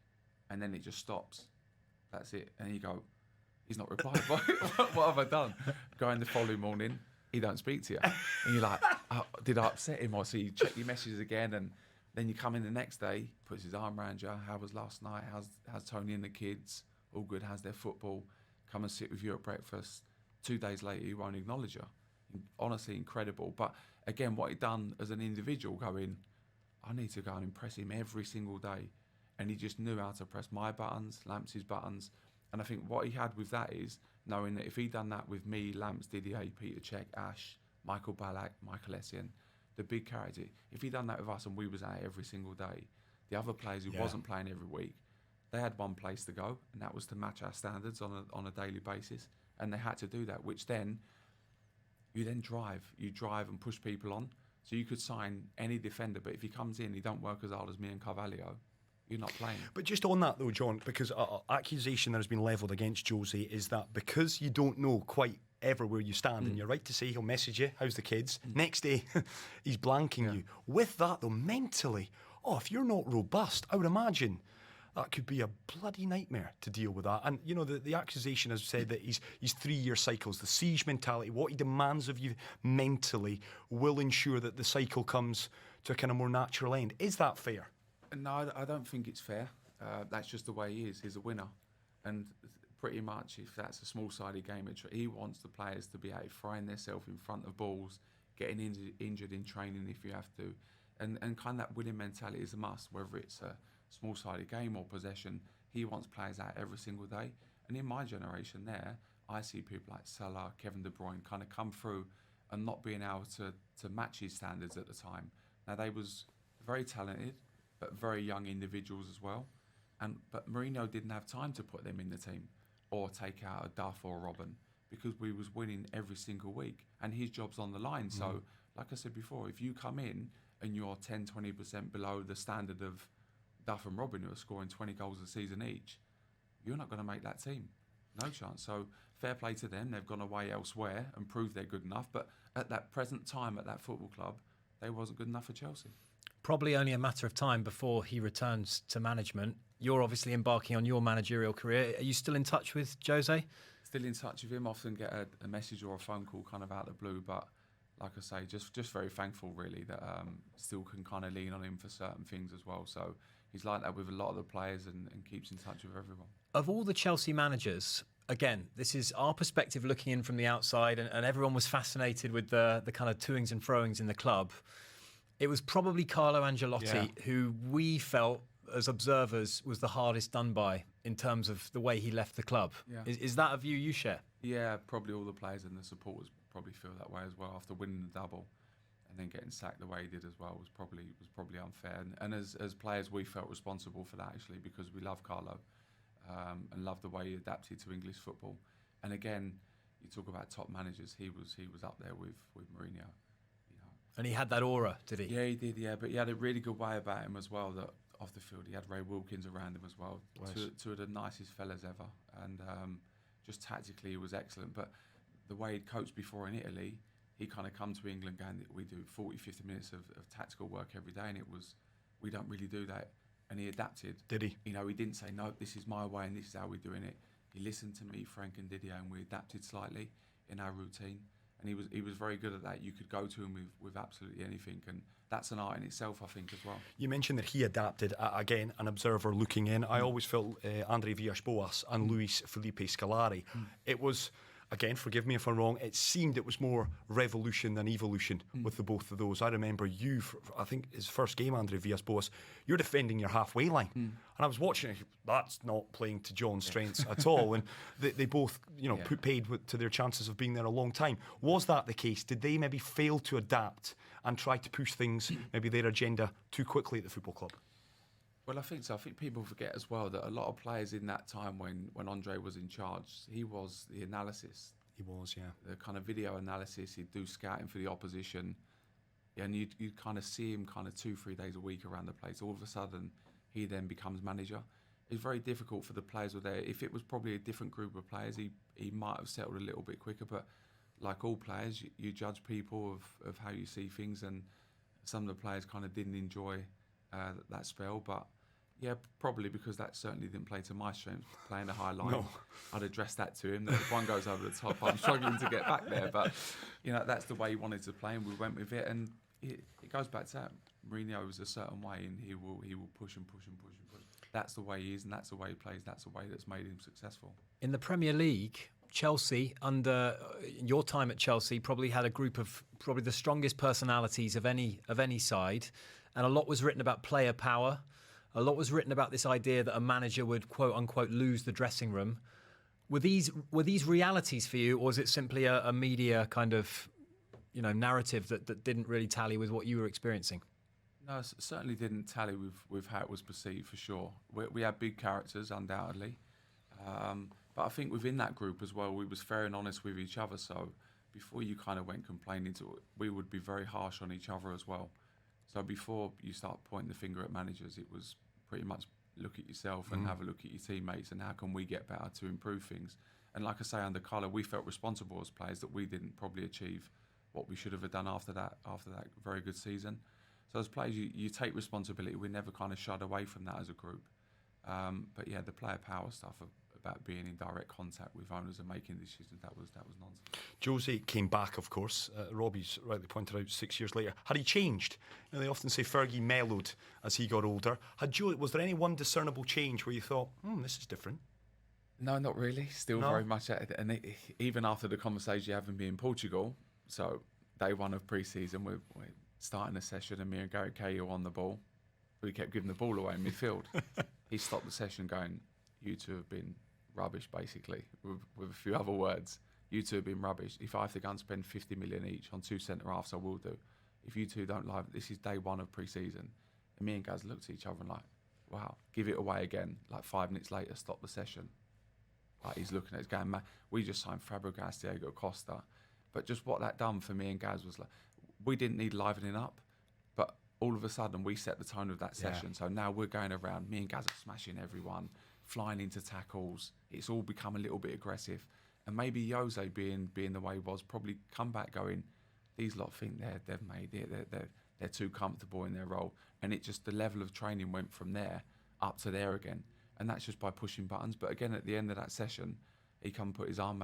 and then it just stops. That's it. And you go, he's not replied. What have I done? Go in the following morning, he don't speak to you. And you're like, oh, did I upset him? Or so you check your messages again, and then you come in the next day, puts his arm around you. How was last night? How's Tony and the kids? All good. How's their football? Come and sit with you at breakfast. 2 days later, he won't acknowledge you. Honestly, incredible. But again, what he done as an individual, going, I need to go and impress him every single day. And he just knew how to press my buttons, Lamps' buttons. And I think what he had with that is knowing that if he'd done that with me, Lamps, Didier, Peter Cech, Ash, Michael Ballack, Michael Essien, the big character, if he'd done that with us and we was out every single day, the other players who wasn't playing every week, they had one place to go, and that was to match our standards on a daily basis. And they had to do that, which then, you drive and push people on. So you could sign any defender, but if he comes in, he don't work as hard as me and Carvalho, you're not playing. But just on that though, John, because accusation that has been levelled against Josie is that because you don't know quite ever where you stand, and you're right to say he'll message you, how's the kids? Next day, he's blanking you. With that though, mentally, if you're not robust, I would imagine that could be a bloody nightmare to deal with that. And, you know, the accusation has said that he's 3-year cycles, the siege mentality, what he demands of you mentally will ensure that the cycle comes to a kind of more natural end. Is that fair? No, I don't think it's fair. That's just the way he is. He's a winner. And pretty much, if that's a small-sided game, he wants the players to be out throwing themselves in front of balls, getting injured in training if you have to. And kind of that winning mentality is a must, whether it's a small-sided game or possession. He wants players out every single day. And in my generation there, I see people like Salah, Kevin De Bruyne kind of come through and not being able to match his standards at the time. Now, they was very talented, but very young individuals as well. But Mourinho didn't have time to put them in the team or take out a Duff or a Robin, because we was winning every single week and his job's on the line. So, like I said before, if you come in and you're 10, 20% below the standard of Duff and Robin, who are scoring 20 goals a season each, you're not going to make that team. No chance. So fair play to them. They've gone away elsewhere and proved they're good enough. But at that present time at that football club, they wasn't good enough for Chelsea. Probably only a matter of time before he returns to management. You're obviously embarking on your managerial career. Are you still in touch with Jose? Still in touch with him. Often get a message or a phone call kind of out of the blue. But like I say, just very thankful really that still can kind of lean on him for certain things as well. So he's like that with a lot of the players and keeps in touch with everyone. Of all the Chelsea managers, again, this is our perspective looking in from the outside, and everyone was fascinated with the kind of toings and froings in the club. It was probably Carlo Ancelotti who we felt as observers was the hardest done by in terms of the way he left the club. Yeah. Is that a view you share? Yeah, probably all the players and the supporters probably feel that way as well after winning the double, and then getting sacked the way he did as well was probably unfair. And as players, we felt responsible for that actually, because we love Carlo and love the way he adapted to English football. And again, you talk about top managers, he was up there with Mourinho. And he had that aura, did he? Yeah, he did, yeah. But he had a really good way about him as well, that off the field he had Ray Wilkins around him as well. Two of the nicest fellas ever. And just tactically he was excellent. But the way he'd coached before in Italy, he kind of come to England going, we do 40, 50 minutes of tactical work every day, and it was, we don't really do that. And he adapted. Did he? You know, he didn't say, no, this is my way and this is how we're doing it. He listened to me, Frank and Didier, and we adapted slightly in our routine. And he was very good at that. You could go to him with absolutely anything, and that's an art in itself, I think, as well. You mentioned that he adapted. Again, an observer looking in. I always felt Andre Villas-Boas and Luis Felipe Scolari. It was, again, forgive me if I'm wrong, it seemed it was more revolution than evolution with the both of those. I remember you, I think his first game, Andre Villas-Boas, you're defending your halfway line. And I was watching it, that's not playing to John's strengths at all. And they both, put paid to their chances of being there a long time. Was that the case? Did they maybe fail to adapt and try to push things, maybe their agenda, too quickly at the football club? Well, I think so. I think people forget as well that a lot of players in that time when Andre was in charge, he was the analysis. He was, yeah. The kind of video analysis, he'd do scouting for the opposition, and you'd kind of see him kind of 2-3 days a week around the place. All of a sudden, he then becomes manager. It's very difficult for the players who were there. If it was probably a different group of players, he might have settled a little bit quicker, but like all players, you judge people of how you see things, and some of the players kind of didn't enjoy that spell, but yeah, probably because that certainly didn't play to my strength, playing a high line. No. I'd address that to him, that if one goes over the top, I'm struggling to get back there, but that's the way he wanted to play, and we went with it, and it goes back to that. Mourinho is a certain way, and he will push and push and push and push. That's the way he is, and that's the way he plays, that's the way that's made him successful. In the Premier League, Chelsea, under your time at Chelsea, probably had a group of probably the strongest personalities of any side, and a lot was written about player power. A lot was written about this idea that a manager would, quote unquote, lose the dressing room. Were these realities for you, or was it simply a media kind of narrative that didn't really tally with what you were experiencing? No, it certainly didn't tally with how it was perceived, for sure. We had big characters, undoubtedly. But I think within that group as well, we was fair and honest with each other. So before you kind of went complaining to it, we would be very harsh on each other as well. So before you start pointing the finger at managers, it was pretty much look at yourself and have a look at your teammates and how can we get better to improve things. And like I say, under Carlo, we felt responsible as players that we didn't probably achieve what we should have done after that very good season. So as players, you take responsibility. We never kind of shied away from that as a group. But yeah, the player power stuff about being in direct contact with owners and making decisions, that was nonsense. Josie came back, of course. Robbie's rightly pointed out 6 years later. Had he changed? They often say Fergie mellowed as he got older. Was there any one discernible change where you thought, this is different? No, not really. Still very much at it. And even after the conversation you having me in Portugal, so day one of pre-season, we're starting a session and me and Gary Cahill on the ball. We kept giving the ball away in midfield. He stopped the session going, you two have been rubbish, basically, with a few other words. You two have been rubbish. If I have to go and spend 50 million each on 2 centre-halves, I will do. If you two don't like, this is day one of pre-season. And me and Gaz looked at each other and like, wow, give it away again. Like 5 minutes later, stop the session. Like he's looking at us going, man, we just signed Fabregas, Diego Costa. But just what that done for me and Gaz was like, we didn't need livening up, but all of a sudden we set the tone of that session. So now we're going around, me and Gaz are smashing everyone, flying into tackles. It's all become a little bit aggressive. And maybe Jose being the way he was, probably come back going, these lot think they've made it, they're too comfortable in their role. And it just, the level of training went from there up to there again. And that's just by pushing buttons. But again, at the end of that session, he come and put his arm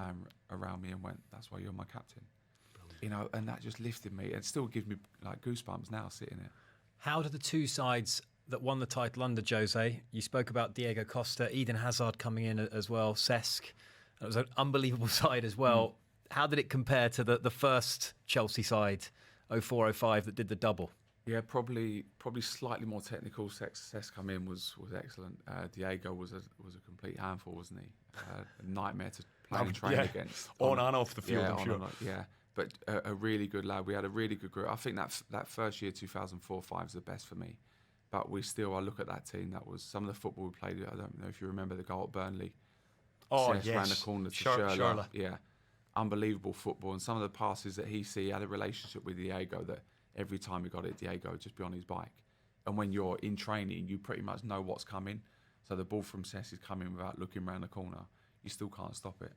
around me and went, that's why you're my captain. Brilliant. And that just lifted me. It still gives me like goosebumps now sitting here. How do the two sides that won the title under Jose, you spoke about Diego Costa, Eden Hazard coming in as well, Cesc, it was an unbelievable side as well. How did it compare to the first Chelsea side, 04-05, that did the double? Yeah, probably slightly more technical. Cesc come in was excellent. Diego was a complete handful, wasn't he? A nightmare to play and train against. On and off the field, I'm sure. Yeah, but a really good lad. We had a really good group. I think that first year, 2004-05, is the best for me. But I look at that team, that was some of the football we played. I don't know if you remember the goal at Burnley. Oh, Cesc yes. ran the corner to Schürrle. Yeah, unbelievable football. And some of the passes that he had a relationship with Diego that every time he got it, Diego would just be on his bike. And when you're in training, you pretty much know what's coming. So the ball from Cesc is coming without looking around the corner. You still can't stop it.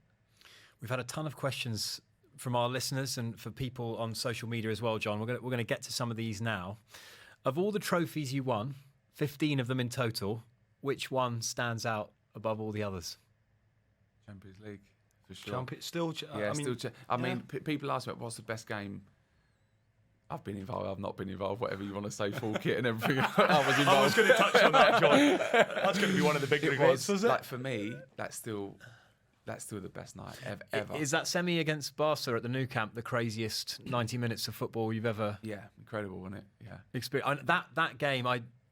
We've had a ton of questions from our listeners and for people on social media as well, John. We're going to get to some of these now. Of all the trophies you won, 15 of them in total, which one stands out above all the others? Champions League, for sure. People ask me, what's the best game? I've been involved, I've not been involved, whatever you want to say, full kit and everything. I was involved. I was going to touch on that, John. That's going to be one of the big regrets, is it? Like, for me, that's still the best night ever. Is that semi against Barca at the Nou Camp the craziest 90 minutes of football you've ever... Yeah, incredible, wasn't it? Yeah. Experienced? That game,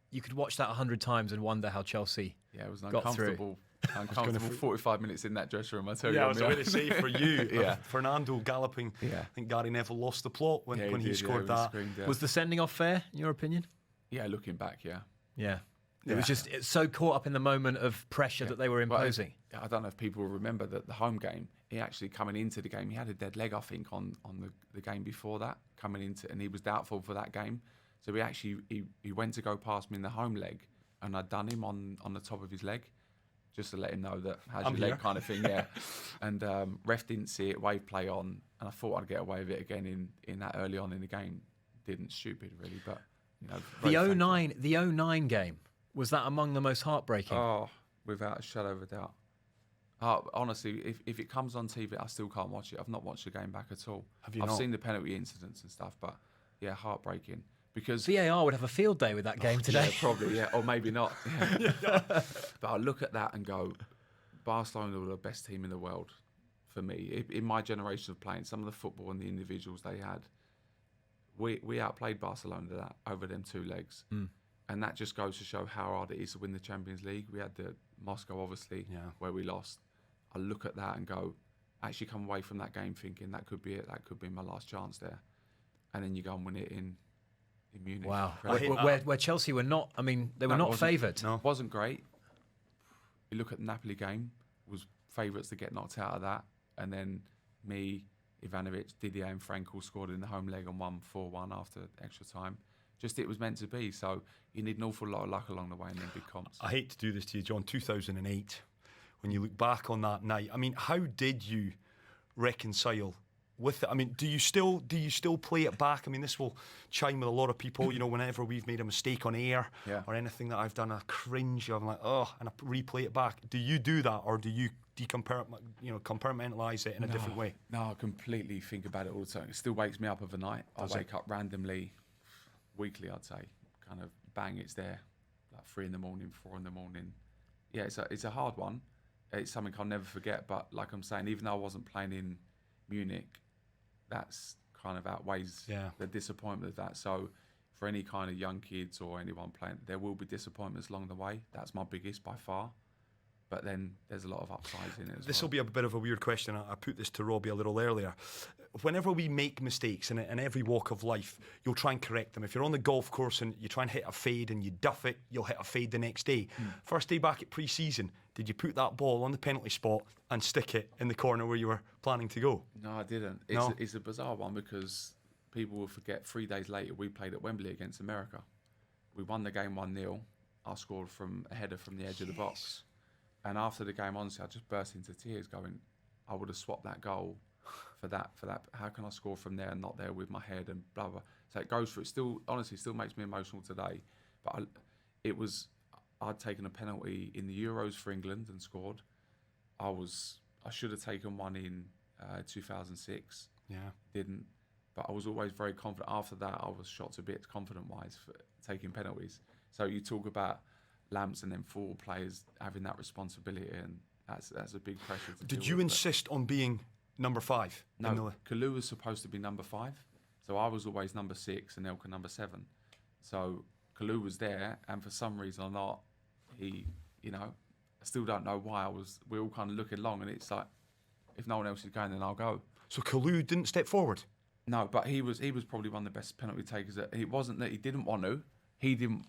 you could watch that 100 times and wonder how Chelsea it was got through. Uncomfortable 45 minutes in that dressing room, I tell you. Yeah, I was going to say for you, yeah. Fernando galloping. Yeah. I think Gary Neville lost the plot when he scored that. Screamed, Was the sending off fair, in your opinion? Yeah, looking back, yeah. Yeah. It was just so caught up in the moment of pressure that they were imposing. I don't know if people remember that the home game, he actually coming into the game, he had a dead leg, I think, on the game before that, and he was doubtful for that game. So he went to go past me in the home leg, and I'd done him on the top of his leg, just to let him know that how's your leg kind of thing, yeah. And ref didn't see it, wave play on, and I thought I'd get away with it again in that early on in the game. Didn't, stupid really, but the 09 game, was that among the most heartbreaking? Oh, without a shadow of a doubt. Honestly, if it comes on TV, I still can't watch it. I've not watched the game back at all. I've seen the penalty incidents and stuff, but yeah, heartbreaking. Because VAR would have a field day with that game today. Yeah, probably, yeah, or maybe not. Yeah. But I look at that and go, Barcelona were the best team in the world for me. In my generation of playing, some of the football and the individuals they had, we outplayed Barcelona over them 2 legs. And that just goes to show how hard it is to win the Champions League. We had the Moscow, obviously, where we lost. I look at that and go, actually come away from that game thinking that could be it. That could be my last chance there. And then you go and win it in Munich. Wow. Where Chelsea were not, they were not favoured. No. Wasn't great. You look at the Napoli game, was favourites to get knocked out of that. And then me, Ivanovic, Didier and Frankel scored in the home leg and won 4-1 after extra time. Just it was meant to be. So you need an awful lot of luck along the way and then big comps. I hate to do this to you, John. 2008, when you look back on that night, how did you reconcile with it? Do you still play it back? This will chime with a lot of people. Whenever we've made a mistake on air or anything that I've done, I cringe. I'm like, oh, and I replay it back. Do you do that, or do you compartmentalize it in a different way? No, I completely think about it all the time. It still wakes me up of a night. I wake up randomly, weekly, I'd say, kind of bang, it's there, like 3 in the morning, 4 in the morning. Yeah, it's a hard one. It's something I'll never forget. But like I'm saying, even though I wasn't playing in Munich, that's kind of outweighs the disappointment of that. So for any kind of young kids or anyone playing, there will be disappointments along the way. That's my biggest by far. But then there's a lot of upsides in it. This will be a bit of a weird question. I put this to Robbie a little earlier. Whenever we make mistakes in every walk of life, you'll try and correct them. If you're on the golf course and you try and hit a fade and you duff it, you'll hit a fade the next day. First day back at pre-season, did you put that ball on the penalty spot and stick it in the corner where you were planning to go? No, I didn't. It's a bizarre one because people will forget 3 days later we played at Wembley against America. We won the game 1-0. I scored from a header from the edge of the box. And after the game, honestly, I just burst into tears going, I would have swapped that goal for that. How can I score from there and not there with my head and blah, blah. So it goes for it. Still, honestly, still makes me emotional today. But I'd taken a penalty in the Euros for England and scored. I should have taken one in 2006. Yeah. Didn't. But I was always very confident. After that, I was shot to bits confident-wise for taking penalties. So you talk about Lamps and then 4 players having that responsibility, and that's a big pressure to Did you insist on being number 5? No, Kalou was supposed to be number 5, so I was always number 6 and Elka number 7. So Kalou was there, and for some reason or not, he, I still don't know why. We all kind of looking along, and it's like, if no one else is going, then I'll go. So Kalou didn't step forward? No, but he was probably one of the best penalty takers. It wasn't that he didn't want to. He didn't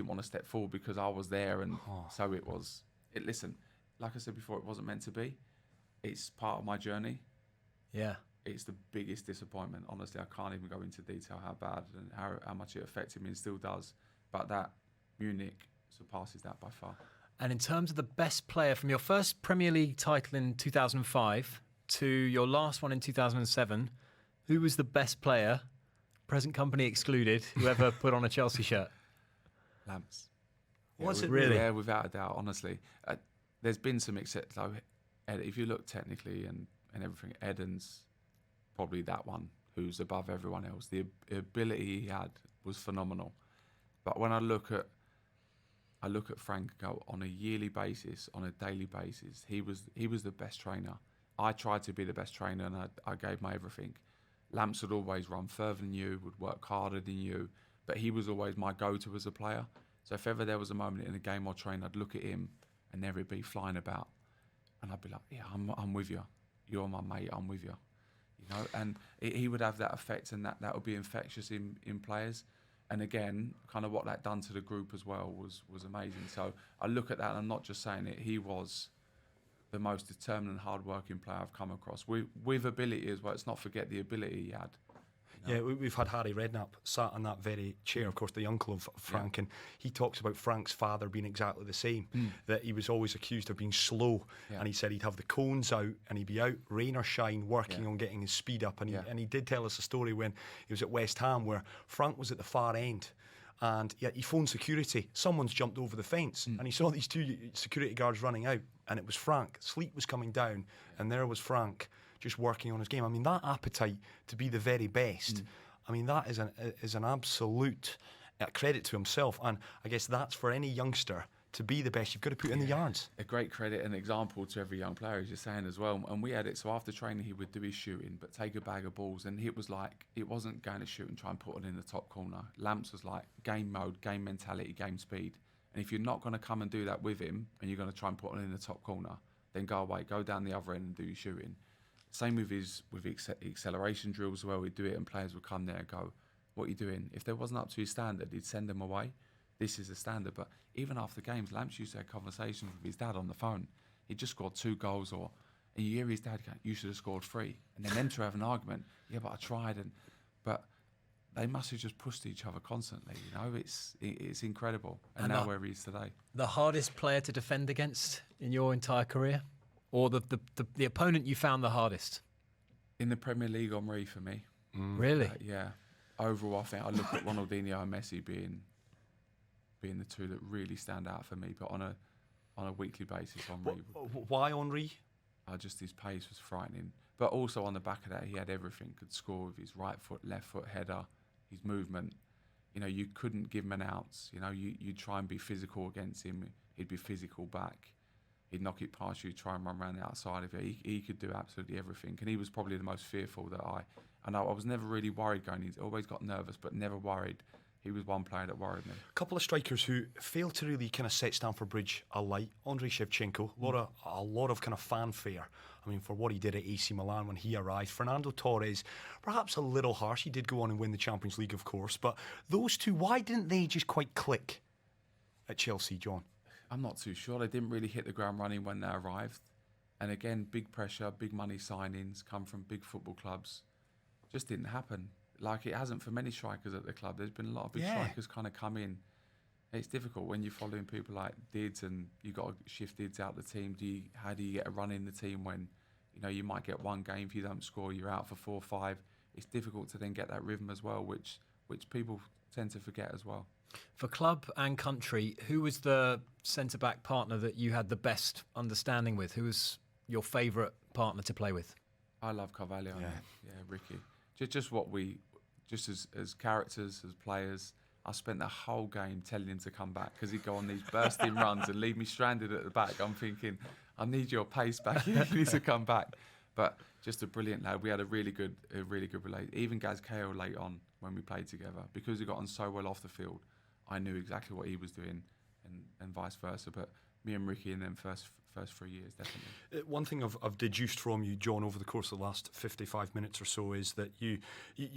want to step forward because I was there, and so it was. Listen, like I said before, it wasn't meant to be. It's part of my journey. Yeah. It's the biggest disappointment. Honestly, I can't even go into detail how bad and how much it affected me, and still does. But that Munich surpasses that by far. And in terms of the best player from your first Premier League title in 2005 to your last one in 2007. Who was the best player, present company excluded, who ever put on a Chelsea shirt? Lamps. Was it really? Yeah, without a doubt, honestly. There's been some exceptions. Like, if you look technically and everything, Eden's probably that one who's above everyone else. The ability he had was phenomenal. But when I look at Frank go on a yearly basis, on a daily basis, he was the best trainer. I tried to be the best trainer, and I gave my everything. Lamps would always run further than you, would work harder than you, but he was always my go-to as a player. So if ever there was a moment in a game or train, I'd look at him and there he'd be flying about, and I'd be like, "Yeah, I'm with you. You're my mate. I'm with you." You know, and he would have that effect, and that would be infectious in players. And again, kind of what that done to the group as well was amazing. So I look at that, and I'm not just saying it. He was the most determined and hard-working player I've come across. With ability as well. Let's not forget the ability he had. Yeah, we've had Harry Redknapp sat on that very chair, of course, the uncle of Frank, and he talks about Frank's father being exactly the same, that he was always accused of being slow, and he said he'd have the cones out and he'd be out, rain or shine, working on getting his speed up, and he did tell us a story when he was at West Ham where Frank was at the far end, and he phoned security. Someone's jumped over the fence, and he saw these two security guards running out, and it was Frank. Sleet was coming down, and there was Frank just working on his game. I mean, that appetite to be the very best, I mean, that is an absolute credit to himself. And I guess that's for any youngster to be the best. You've got to put in the yards. A great credit and example to every young player, as you're saying as well. And we had it, so after training, he would do his shooting, but take a bag of balls. And it was like, it wasn't going to shoot and try and put it in the top corner. Lamps was like game mode, game mentality, game speed. And if you're not going to come and do that with him, and you're going to try and put it in the top corner, then go away, go down the other end and do your shooting. Same with his acceleration drills as well. He'd do it, and players would come there and go, "What are you doing?" If there wasn't up to his standard, he'd send them away. This is the standard. But even after games, Lamps used to have conversations with his dad on the phone. He just scored 2 goals, and you hear his dad go, "You should have scored 3." And then them two have an argument. "Yeah, but I tried." But they must have just pushed each other constantly. You know, it's incredible. And now where he is today. The hardest player to defend against in your entire career? Or the opponent you found the hardest? In the Premier League, Henry for me. Really? Yeah. Overall, I think I look at Ronaldinho and Messi being the two that really stand out for me. But on a weekly basis, Henry. Why Henry? Just his pace was frightening. But also on the back of that, he had everything. Could score with his right foot, left foot header, his movement. You know, you couldn't give him an ounce. You know, you'd try and be physical against him. He'd be physical back. He'd knock it past you, try and run around the outside of it. He could do absolutely everything. And he was probably the most fearful that I know. I was never really worried going. He always got nervous, but never worried. He was one player that worried me. A couple of strikers who failed to really kind of set Stamford Bridge alight. Andrei Shevchenko, a lot of kind of fanfare. I mean, for what he did at AC Milan when he arrived. Fernando Torres, perhaps a little harsh. He did go on and win the Champions League, of course. But those two, why didn't they just quite click at Chelsea, John? I'm not too sure. They didn't really hit the ground running when they arrived. And again, big pressure, big money signings, come from big football clubs. Just didn't happen. Like it hasn't for many strikers at the club. There's been a lot of big strikers kind of come in. It's difficult when you're following people like Dids and you've got to shift Dids out the team. How do you get a run in the team when, you know, you might get one game, if you don't score, you're out for 4 or 5. It's difficult to then get that rhythm as well, which people tend to forget as well. For club and country, who was the centre-back partner that you had the best understanding with? Who was your favourite partner to play with? I love Carvalho. Yeah, Ricky. Just as characters, as players, I spent the whole game telling him to come back because he'd go on these bursting runs and leave me stranded at the back. I'm thinking, I need your pace back. You need to come back. But just a brilliant lad. We had a really good relation. Even Gaz Cahill late on when we played together, because he got on so well off the field, I knew exactly what he was doing, and vice versa. But me and Ricky in them first 3 years, definitely. One thing I've deduced from you, John, over the course of the last 55 minutes or so is that you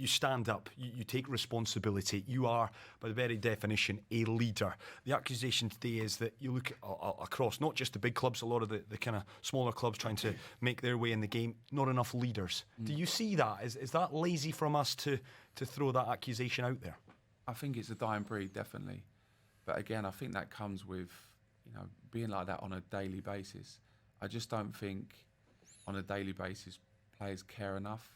stand up, you take responsibility. You are, by the very definition, a leader. The accusation today is that you look across not just the big clubs, a lot of the kind of smaller clubs trying to make their way in the game, not enough leaders. Do you see that? Is that lazy from us to throw that accusation out there? I think it's a dying breed, definitely. But again, I think that comes with, you know, being like that on a daily basis. I just don't think on a daily basis, players care enough.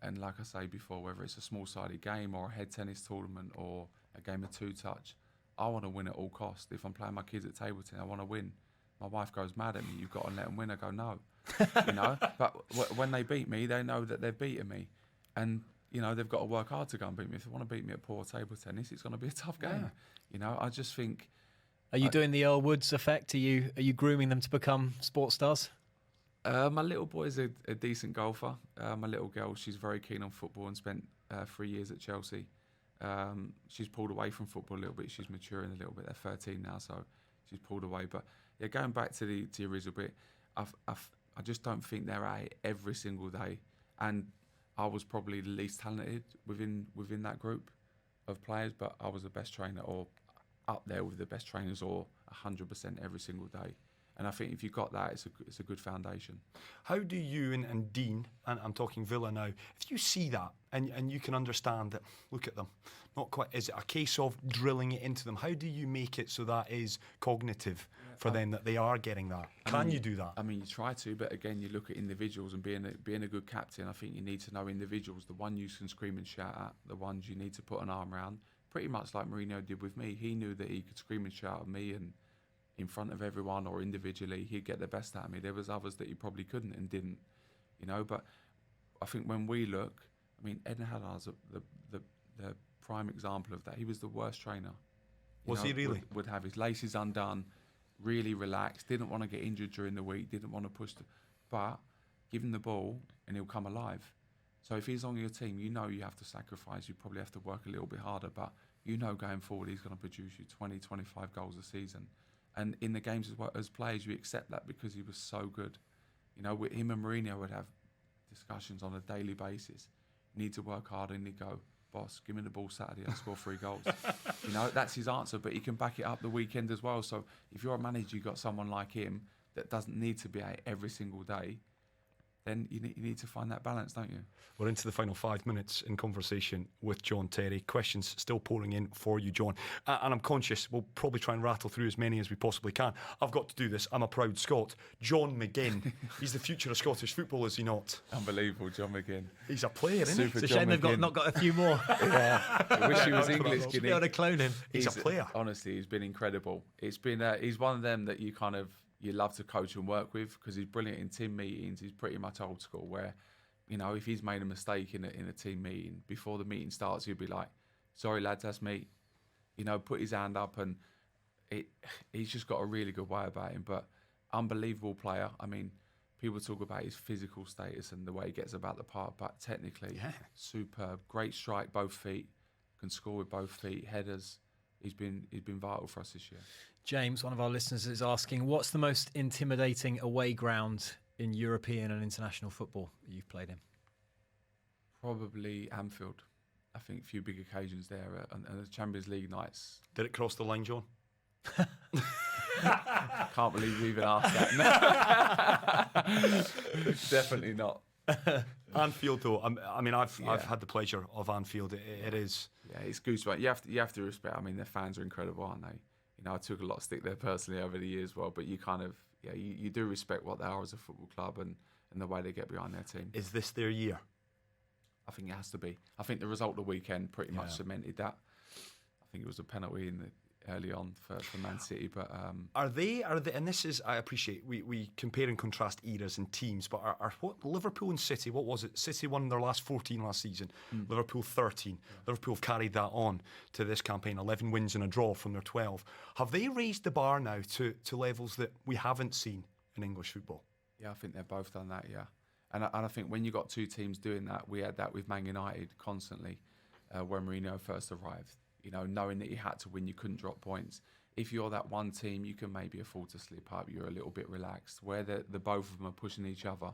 And like I say before, whether it's a small-sided game or a head tennis tournament or a game of two-touch, I want to win at all costs. If I'm playing my kids at table tennis, I want to win. My wife goes mad at me. You've got to let them win. I go, no. But when they beat me, they know that they've beaten me. And, they've got to work hard to go and beat me. If they want to beat me at poor table tennis, it's going to be a tough game. I just think... Are you doing the Earl Woods effect? Are you grooming them to become sports stars? My little boy's a decent golfer. My little girl, she's very keen on football and spent 3 years at Chelsea. She's pulled away from football a little bit. She's maturing a little bit. They're 13 now, so she's pulled away. But yeah, going back to the original bit, I just don't think they're at it every single day. And I was probably the least talented within that group of players, but I was the best trainer, or up there with the best trainers, or 100% every single day. And I think if you've got that, it's a good foundation. How do you and Dean, and I'm talking Villa now, if you see that and you can understand that, look at them, not quite, is it a case of drilling it into them? How do you make it so that is cognitive for them, that they are getting that? Can you do that? I mean, you try to, but again, you look at individuals, and being a good captain, I think you need to know individuals, the one you can scream and shout at, the ones you need to put an arm around, pretty much like Mourinho did with me. He knew that he could scream and shout at me, and in front of everyone or individually, he'd get the best out of me. There was others that he probably couldn't and didn't, but I think when we look, I mean, Eden Hazard's the prime example of that. He was the worst trainer. Was he really? Would have his laces undone, really relaxed, didn't want to get injured during the week, didn't want to push, but give him the ball and he'll come alive. So if he's on your team, you have to sacrifice, you probably have to work a little bit harder, but going forward, he's going to produce you 20, 25 goals a season. And in the games as players, you accept that because he was so good. With him and Mourinho would have discussions on a daily basis. You need to work hard, and he'd go, boss, give me the ball Saturday, I'll score 3 goals. That's his answer, but he can back it up the weekend as well. So if you're a manager, you've got someone like him that doesn't need to be out every single day, then you need to find that balance, don't you? We're into the final 5 minutes in conversation with John Terry. Questions still pouring in for you, John. And I'm conscious we'll probably try and rattle through as many as we possibly can. I've got to do this. I'm a proud Scot. John McGinn. He's the future of Scottish football, is he not? Unbelievable, John McGinn. He's a player, isn't he? It's a shame they've not got a few more. Yeah. I wish he was English. Should be able to clone him. He's a player. Honestly, he's been incredible. It's been he's one of them that you love to coach and work with, because he's brilliant in team meetings. He's pretty much old school, where if he's made a mistake in a team meeting, before the meeting starts, he'll be like, sorry lads, that's me, put his hand up, and he's just got a really good way about him. But unbelievable player. I mean, people talk about his physical status and the way he gets about the park, but technically, superb. Great strike, both feet, can score with both feet, headers. He's been vital for us this year. James, one of our listeners, is asking, what's the most intimidating away ground in European and international football that you've played in? Probably Anfield. I think a few big occasions there, and the Champions League nights. Did it cross the line, John? Can't believe you even asked that. Definitely not. Anfield, though. I mean, I've had the pleasure of Anfield. It is. Yeah, it's goosebumps. You have to respect. I mean, their fans are incredible, aren't they? I took a lot of stick there personally over the years, well, but you you do respect what they are as a football club and the way they get behind their team. Is this their year? I think it has to be. I think the result of the weekend pretty much cemented that. I think it was a penalty early on for Man City, but are they? And this is, I appreciate we compare and contrast eras and teams, but are what Liverpool and City? What was it? City won their last 14 last season. Liverpool 13. Liverpool have carried that on to this campaign. 11 wins and a draw from their 12. Have they raised the bar now to levels that we haven't seen in English football? Yeah, I think they've both done that. Yeah, and I think when you got two teams doing that, we had that with Man United constantly when Mourinho first arrived. Knowing that you had to win, you couldn't drop points. If you're that one team, you can maybe afford to slip up. You're a little bit relaxed. Where the both of them are pushing each other,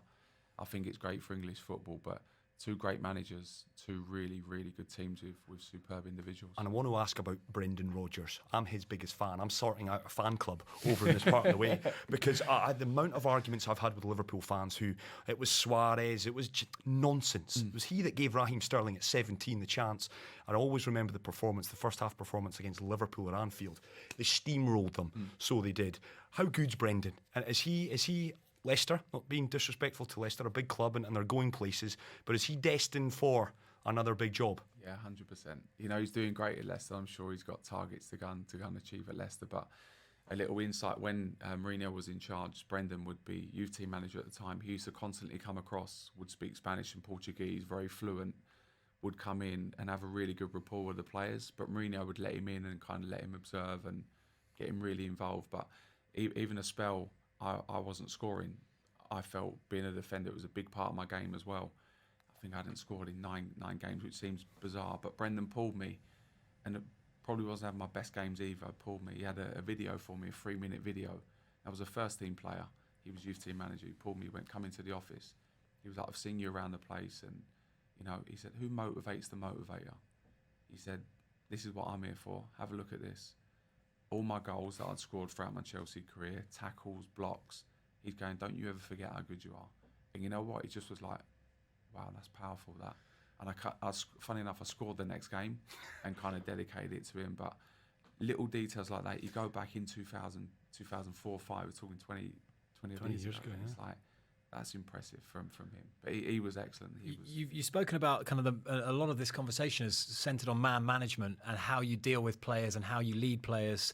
I think it's great for English football. But two great managers, two really, really good teams with superb individuals. And I want to ask about Brendan Rodgers. I'm his biggest fan. I'm sorting out a fan club over in this part of the way, because the amount of arguments I've had with Liverpool fans who, it was Suarez, it was nonsense. It was he that gave Raheem Sterling at 17 the chance. And I always remember the performance, the first half performance against Liverpool at Anfield. They steamrolled them, so they did. How good's Brendan? And is he Leicester, not being disrespectful to Leicester, a big club and they're going places, but is he destined for another big job? Yeah, 100%. You know, he's doing great at Leicester. I'm sure he's got targets to go and achieve at Leicester. But a little insight, when Mourinho was in charge, Brendan would be youth team manager at the time. He used to constantly come across, would speak Spanish and Portuguese, very fluent, would come in and have a really good rapport with the players. But Mourinho would let him in and kind of let him observe and get him really involved. But even a spell, I wasn't scoring. I felt being a defender was a big part of my game as well. I think I hadn't scored in nine games, which seems bizarre. But Brendan pulled me, and it probably wasn't having my best games either. Pulled me. He had a video for me, a 3-minute video. I was a first team player. He was youth team manager. He pulled me, went, come into the office. He was like, I've seen you around the place. And, you know, he said, who motivates the motivator? He said, this is what I'm here for. Have a look at this. All my goals that I'd scored throughout my Chelsea career, tackles, blocks, he's going, don't you ever forget how good you are. And you know what? He just was like, wow, that's powerful, that. And funny enough, I scored the next game and kind of dedicated it to him. But little details like that, you go back in 2004, 5, we're talking 20 years ago. It's like, that's impressive from him. But he was excellent. You've spoken about kind of a lot of this conversation is centered on man management and how you deal with players and how you lead players.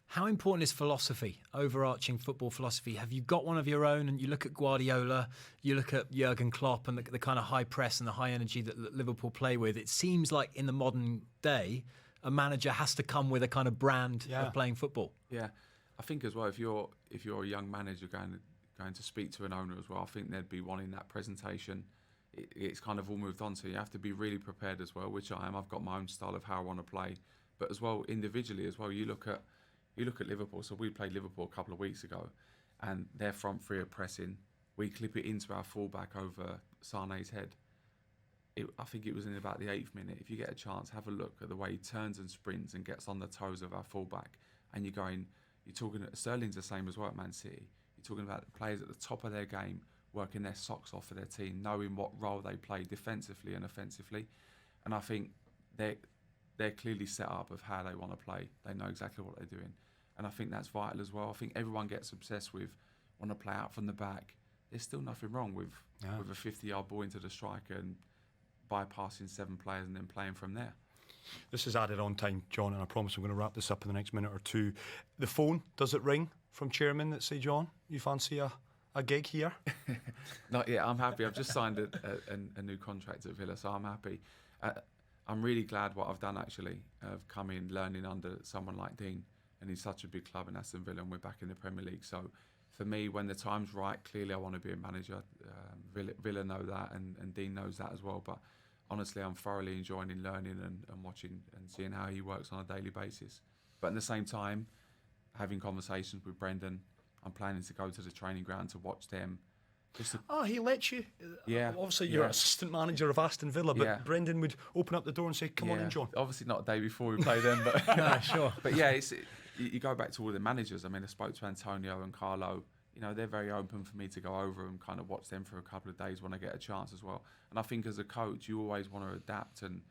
How important is philosophy, overarching football philosophy? Have you got one of your own? And you look at Guardiola, you look at Jurgen Klopp and the kind of high press and the high energy that Liverpool play with. It seems like in the modern day, a manager has to come with a kind of brand of playing football. Yeah, I think as well, if you're a young manager going to speak to an owner as well, I think they'd be wanting that presentation. It's kind of all moved on, so you have to be really prepared as well, which I am. I've got my own style of how I want to play, but as well individually as well. You look at Liverpool. So we played Liverpool a couple of weeks ago, and their front three are pressing. We clip it into our fullback over Sané's head. I think it was in about the 8th minute. If you get a chance, have a look at the way he turns and sprints and gets on the toes of our fullback. And you're talking. Sterling's the same as well at Man City. You're talking about the players at the top of their game, working their socks off for their team, knowing what role they play defensively and offensively. And I think they're clearly set up of how they want to play. They know exactly what they're doing. And I think that's vital as well. I think everyone gets obsessed with want to play out from the back. There's still nothing wrong with a 50-yard ball into the striker and bypassing 7 players and then playing from there. This is added on time, John, and I promise I'm going to wrap this up in the next minute or two. The phone, does it ring from chairmen that say, John, you fancy a gig here? Not yet. I'm happy. I've just signed a new contract at Villa, so I'm happy. I'm really glad what I've done, actually, of coming, learning under someone like Dean. And he's such a big club in Aston Villa, and we're back in the Premier League. So for me, when the time's right, clearly I want to be a manager. Villa know that, and Dean knows that as well. But honestly, I'm thoroughly enjoying learning and watching and seeing how he works on a daily basis. But at the same time, having conversations with Brendan, I'm planning to go to the training ground to watch them. He let you? Yeah. Obviously, you're assistant manager of Aston Villa, but Brendan would open up the door and say, come on in, John. Obviously not a day before we play them, but no, sure. But yeah, you go back to all the managers. I mean, I spoke to Antonio and Carlo. You know, they're very open for me to go over and kind of watch them for a couple of days when I get a chance as well. And I think as a coach, you always want to adapt and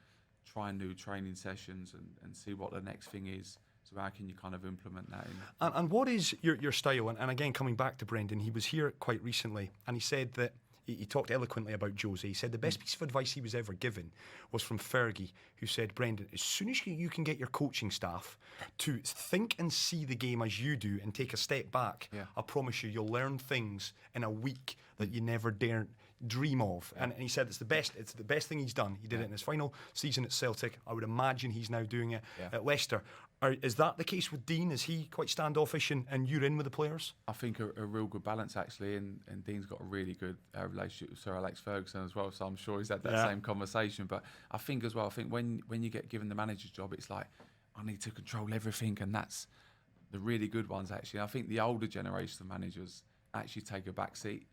try new training sessions and see what the next thing is. So how can you kind of implement that in? And what is your style? And again, coming back to Brendan, he was here quite recently, and he said that he talked eloquently about Josie. He said the best piece of advice he was ever given was from Fergie, who said, Brendan, as soon as you can get your coaching staff to think and see the game as you do and take a step back, I promise you'll learn things in a week that you never dared dream of. And he said it's the best thing he's done. He did it in his final season at Celtic. I would imagine he's now doing it at Leicester. Is that the case with Dean? Is he quite standoffish and you're in with the players? I think a real good balance, actually, and Dean's got a really good relationship with Sir Alex Ferguson as well, so I'm sure he's had that same conversation. But I think as well, when you get given the manager's job, it's like, I need to control everything, and that's the really good ones, actually. I think the older generation of managers actually take a back seat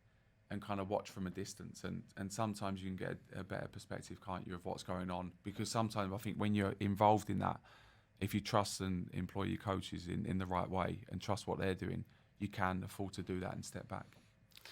and kind of watch from a distance, and sometimes you can get a better perspective, can't you, of what's going on? Because sometimes I think when you're involved in that, if you trust and employ your coaches in the right way and trust what they're doing, you can afford to do that and step back.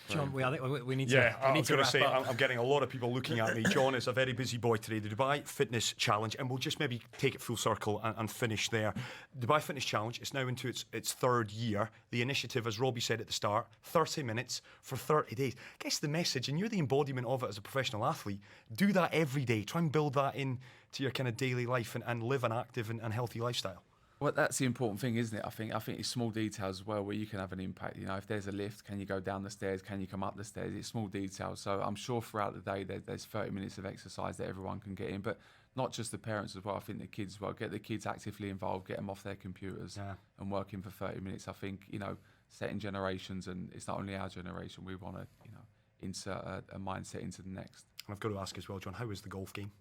John, I think we need to. Yeah, I we need was to going to wrap say, up. I'm getting a lot of people looking at me. John is a very busy boy today. The Dubai Fitness Challenge, and we'll just maybe take it full circle and finish there. Dubai Fitness Challenge is now into its third year. The initiative, as Robbie said at the start, 30 minutes for 30 days. Guess the message, and you're the embodiment of it as a professional athlete. Do that every day. Try and build that into your kind of daily life and live an active and healthy lifestyle. Well, that's the important thing, isn't it? I think it's small details as well where you can have an impact. You know, if there's a lift, can you go down the stairs? Can you come up the stairs? It's small details. So I'm sure throughout the day there's 30 minutes of exercise that everyone can get in, but not just the parents as well. I think the kids as well. Get the kids actively involved, get them off their computers and working for 30 minutes. I think, you know, setting generations, and it's not only our generation. We want to, you know, insert a mindset into the next. And I've got to ask as well, John, how is the golf game?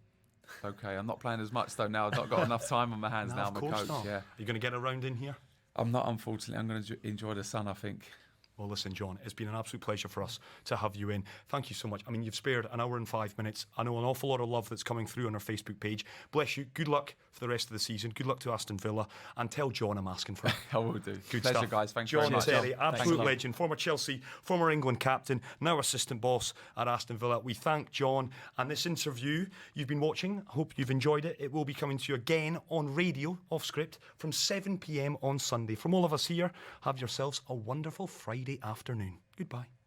Okay, I'm not playing as much though now. I've not got enough time on my hands now. I'm a coach. Not. Yeah. Are you going to get around in here? I'm not, unfortunately. I'm going to enjoy the sun, I think. Well, listen, John, it's been an absolute pleasure for us to have you in. Thank you so much. I mean, you've spared an hour and 5 minutes. I know an awful lot of love that's coming through on our Facebook page. Bless you. Good luck for the rest of the season. Good luck to Aston Villa. And tell John I'm asking for it. I will do. Good Pleasure, stuff. guys. Thanks John very much. Terry, Thanks absolute a lot. legend, former Chelsea, former England captain, now assistant boss at Aston Villa. We thank John. And this interview you've been watching, I hope you've enjoyed it. It will be coming to you again on radio, off script, from 7 p.m. on Sunday. From all of us here, have yourselves a wonderful Friday afternoon. Goodbye.